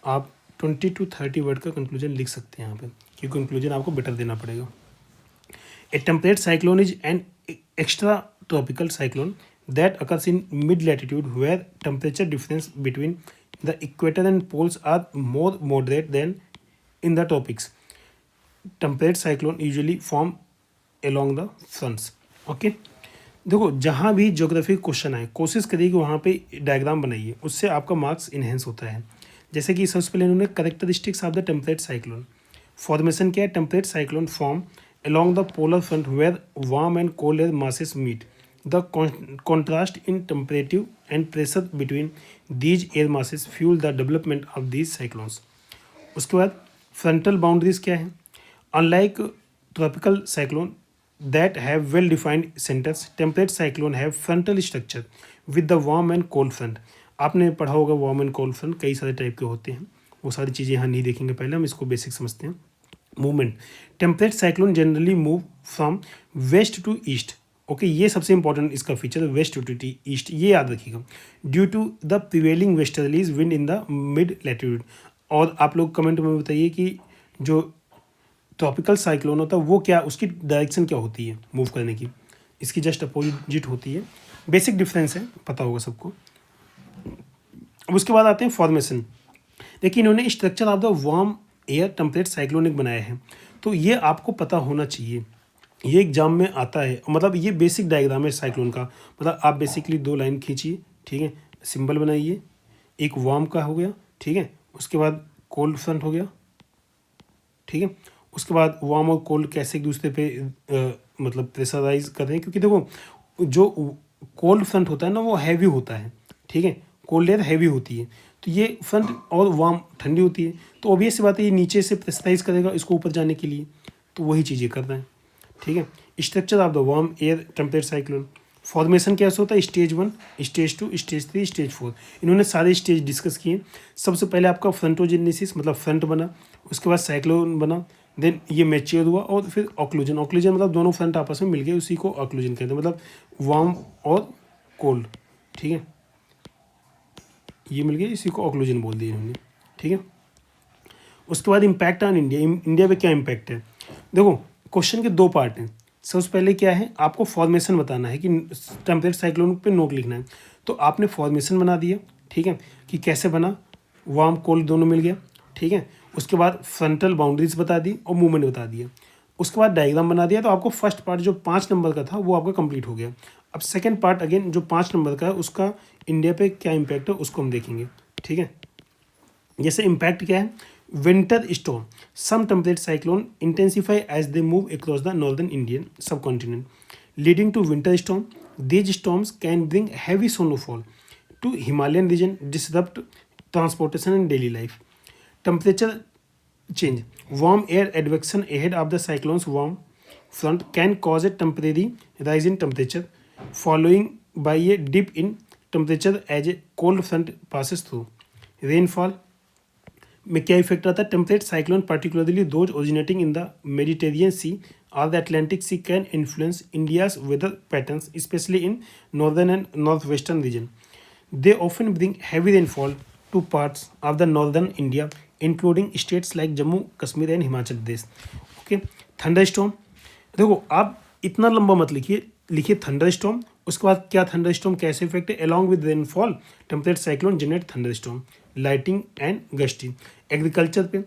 आप 20 to 30 वर्ड का कंक्लूजन लिख सकते हैं यहाँ पे, क्योंकि कंक्लूजन आपको बेटर देना पड़ेगा। A temperate cyclone is an extra tropical cyclone that occurs in mid latitude where temperature difference between the equator and poles are more moderate than in the tropics. Temperate cyclone usually form along the fronts. Okay, देखो जहाँ भी ज्योग्राफी क्वेश्चन आए कोशिश करिए कि वहाँ पे डायग्राम बनाइए, उससे आपका मार्क्स इन्हेंस होता है। जैसे कि सबसे पहले उन्होंने characteristics of the temperate cyclone, formation क्या है, temperate cyclone form along the polar front where warm and cold air masses meet. The contrast in temperature and pressure between these air masses fuel the development of these cyclones. उसके बाद frontal boundaries क्या है, unlike tropical cyclone that have well defined centers, temperate cyclone have frontal structure with the warm and cold front. आपने पढ़ा होगा warm and cold front कई सारे टाइप के होते हैं, वो सारी चीज़ें यहाँ नहीं देखेंगे, पहले हम इसको बेसिक समझते हैं। Movement, temperate cyclone generally move from west to east. Okay, ये सबसे इंपॉर्टेंट इसका फीचर है, वेस्ट टू ईस्ट, ये याद रखिएगा। Due to the prevailing westerlies wind in the mid latitude. और आप लोग कमेंट में बताइए कि जो ट्रॉपिकल साइक्लोन होता है वो क्या, उसकी डायरेक्शन क्या होती है मूव करने की, इसकी जस्ट अपोजिट होती है। बेसिक डिफरेंस है, पता होगा सबको। अब उसके बाद आते हैं फॉर्मेशन। देखिए इन्होंने structure of the warm air temperate cyclonic बनाया है, तो ये आपको पता होना चाहिए, ये एग्जाम में आता है। मतलब ये बेसिक डायग्राम है साइक्लोन का। मतलब आप बेसिकली 2 लाइन खींचिए, ठीक है, सिंबल बनाइए, एक वार्म का हो गया, ठीक है, उसके बाद कोल्ड फ्रंट हो गया, ठीक है, उसके बाद वार्म और कोल्ड कैसे एक दूसरे पे मतलब प्रेशराइज कर रहे हैं, क्योंकि देखो जो कोल्ड फ्रंट होता है ना वो हैवी होता है, ठीक है, कोल्ड एयर हैवी होती है, तो ये फ्रंट और वार्म ठंडी होती है, तो ऑब्वियस सी बात है ये नीचे से प्रेशराइज करेगा इसको ऊपर जाने के लिए, तो वही चीज़ें कर रहे हैं, ठीक है। Structure of the warm air temperate cyclone, formation कैसे होता है, स्टेज 1, स्टेज 2, स्टेज 3, स्टेज 4, इन्होंने सारे स्टेज डिस्कस किए। सबसे पहले आपका फ्रंटोजेनेसिस मतलब फ्रंट बना, उसके बाद साइक्लोन बना, देन ये मैच्योर हुआ, और फिर ऑक्लूजन। ऑक्लूजन मतलब दोनों फ्रंट आपस में मिल गए, उसी को ऑक्लूजन कहते हैं, मतलब वार्म और कोल्ड, ठीक है, ये मिल गया, इसी को ऑक्लूजन बोल दिया इन्होंने, ठीक है। उसके बाद इम्पैक्ट ऑन इंडिया, इंडिया पे क्या इम्पैक्ट है। देखो क्वेश्चन के 2 पार्ट हैं। सबसे पहले क्या है, आपको फॉर्मेशन बताना है कि टेम्परेट साइक्लोन पे नोट लिखना है, तो आपने फॉर्मेशन बना दिया, ठीक है, कि कैसे बना, वार्म कोल्ड दोनों मिल गया, ठीक है। उसके बाद फ्रंटल बाउंड्रीज बता दी और मूवमेंट बता दिया, उसके बाद डायग्राम बना दिया, तो आपको फर्स्ट पार्ट जो 5 नंबर का था वो आपका कंप्लीट हो गया। अब सेकंड पार्ट अगेन जो 5 नंबर का है उसका इंडिया पे क्या इम्पैक्ट है उसको हम देखेंगे, ठीक है। जैसे इम्पैक्ट क्या है, winter storm, some temperate cyclone intensify as they move across the northern Indian subcontinent leading to winter storm. These storms can bring heavy snowfall to Himalayan region, disrupt transportation and daily life. Temperature change, warm air advection ahead of the cyclone's warm front can cause a temporary rise in temperature following by a dip in temperature as a cold front passes through. Rainfall में क्या इफेक्ट आता है, temperate cyclone particularly those originating in the Mediterranean Sea or the Atlantic Sea can influence India's weather patterns, especially in northern and northwestern region. They often bring heavy rainfall to parts of the northern India including states like Jammu Kashmir and Himachal Pradesh. Okay, thunder storm, देखो आप इतना लंबा मत लिखिए थंडर स्टॉर्म, उसके बाद क्या थंडर स्टॉर्म कैसे इफेक्ट है, along with rainfall temperate cyclone generate thunder storm, lightning and gusty. Agriculture पे,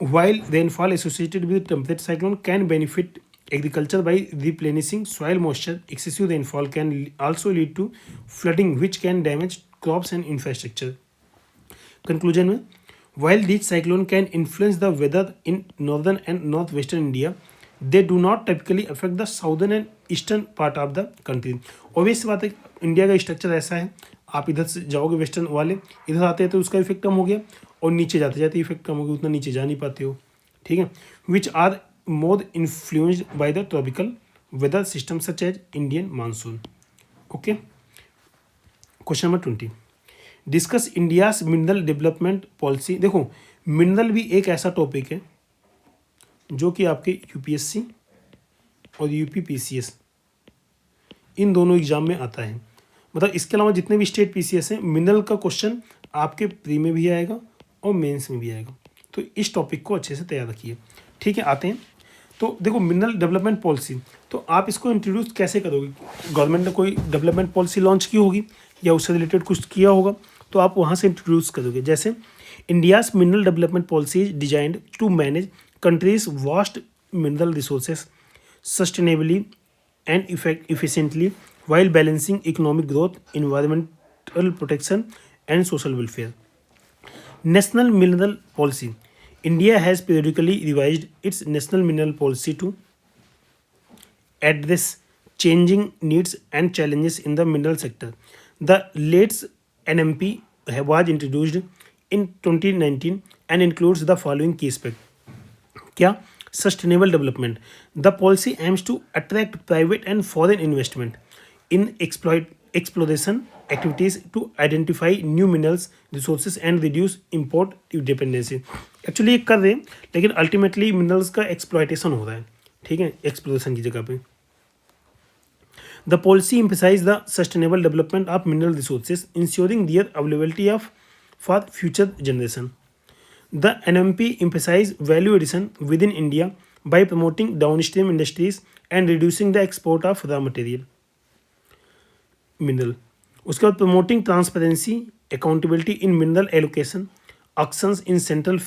while rainfall associated with temperate cyclone can benefit agriculture by replenishing soil moisture, excessive rainfall can also lead to flooding which can damage crops and infrastructure. Conclusion में, while these cyclone can influence the weather in northern and northwestern India, they do not typically affect the southern and eastern part of the country. Obvious बात है, इंडिया का स्ट्रक्चर ऐसा है, आप इधर से जाओगे वेस्टर्न वाले, इधर आते हैं तो उसका इफेक्ट कम हो गया, और नीचे जाते जाते इफेक्ट कम हो गया, उतना नीचे जा नहीं पाते हो, ठीक है। Which are more influenced by the tropical weather system such as Indian monsoon. Okay, question number 20, discuss India's mineral development policy. देखो मिनरल भी एक ऐसा टॉपिक है जो कि आपके यूपीएससी और यूपीपीसीएस इन दोनों एग्जाम में आता है। मतलब इसके अलावा जितने भी स्टेट पीसीएस हैं, मिनरल का क्वेश्चन आपके प्री में भी आएगा और मेंस में भी आएगा, तो इस टॉपिक को अच्छे से तैयार रखिए, ठीक है। आते हैं, तो देखो मिनरल डेवलपमेंट पॉलिसी, तो आप इसको इंट्रोड्यूस कैसे करोगे? गवर्नमेंट ने कोई डेवलपमेंट पॉलिसी लॉन्च की होगी या उससे रिलेटेड कुछ किया होगा, तो आप वहाँ से इंट्रोड्यूस करोगे। जैसे India's mineral development policy is designed to manage countries vast mineral resources sustainably and efficiently while balancing economic growth, environmental protection, and social welfare. National Mineral Policy. India has periodically revised its national mineral policy to address changing needs and challenges in the mineral sector. The latest NMP was introduced in 2019 and includes the following key aspects. क्या? Sustainable development. The policy aims to attract private and foreign investment in exploration activities to identify new minerals resources and reduce import dependency. Actually ये कर रहे हैं, लेकिन अल्टीमेटली मिनरल्स का एक्सप्लॉयटेशन हो रहा है, ठीक है, एक्सप्लोरेशन की जगह पे। The policy emphasizes the sustainable development of mineral resources, ensuring their availability for future generation. The NMP emphasizes value addition within India by promoting downstream industries and reducing the export of raw material mineral. उसके बाद promoting transparency, accountability in mineral allocation, auctions in central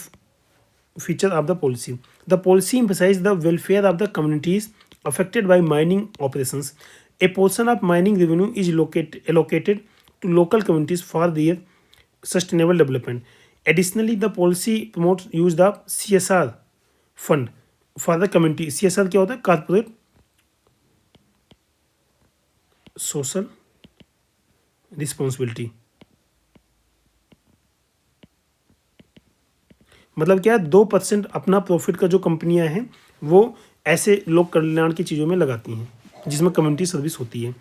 feature of the policy. The policy emphasizes the welfare of the communities affected by mining operations. A portion of mining revenue is allocated to local communities for their sustainable development. Additionally, the policy promotes use the CSR fund for the community. CSR क्या होता है? Corporate Social Responsibility. मतलब क्या है, 2% अपना प्रॉफिट का जो कंपनियां हैं वो ऐसे लोक कल्याण की चीज़ों में लगाती हैं जिसमें कम्युनिटी सर्विस होती है।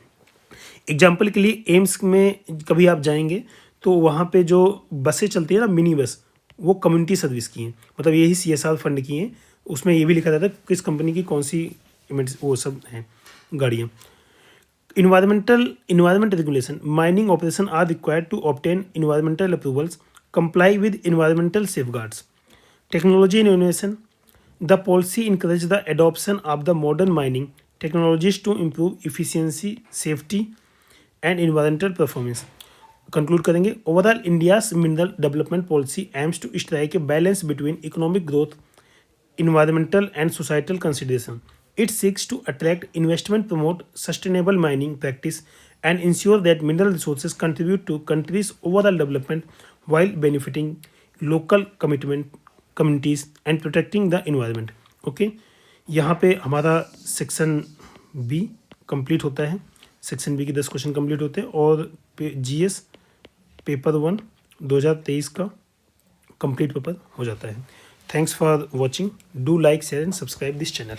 एग्जाम्पल के लिए एम्स में कभी आप जाएंगे तो वहाँ पे जो बसें चलती है ना, मिनी बस, वो कम्युनिटी सर्विस की हैं, मतलब यही CSR फंड की हैं। उसमें ये भी लिखा जाता है किस कंपनी की कौन सी वो सब हैं गाड़ियाँ। Environment regulation. Mining operation are required to obtain environmental approvals, comply with environmental safeguards. Technology and innovation. The policy encourages the adoption of the modern mining technologies to improve efficiency, safety, and environmental performance. Conclude करेंगे, overall India's mineral development policy aims to strike a balance between economic growth, environmental and societal consideration. It seeks to attract investment, promote sustainable mining practice, and ensure that mineral resources contribute to countries' overall development while benefiting local communities and protecting the environment. Okay, यहाँ पे हमारा सेक्शन बी कंप्लीट होता है। सेक्शन बी के 10 क्वेश्चन कंप्लीट होते हैं और GS पेपर 1 2023 का कंप्लीट पेपर हो जाता है। Thanks for watching. Do like, share and subscribe this channel.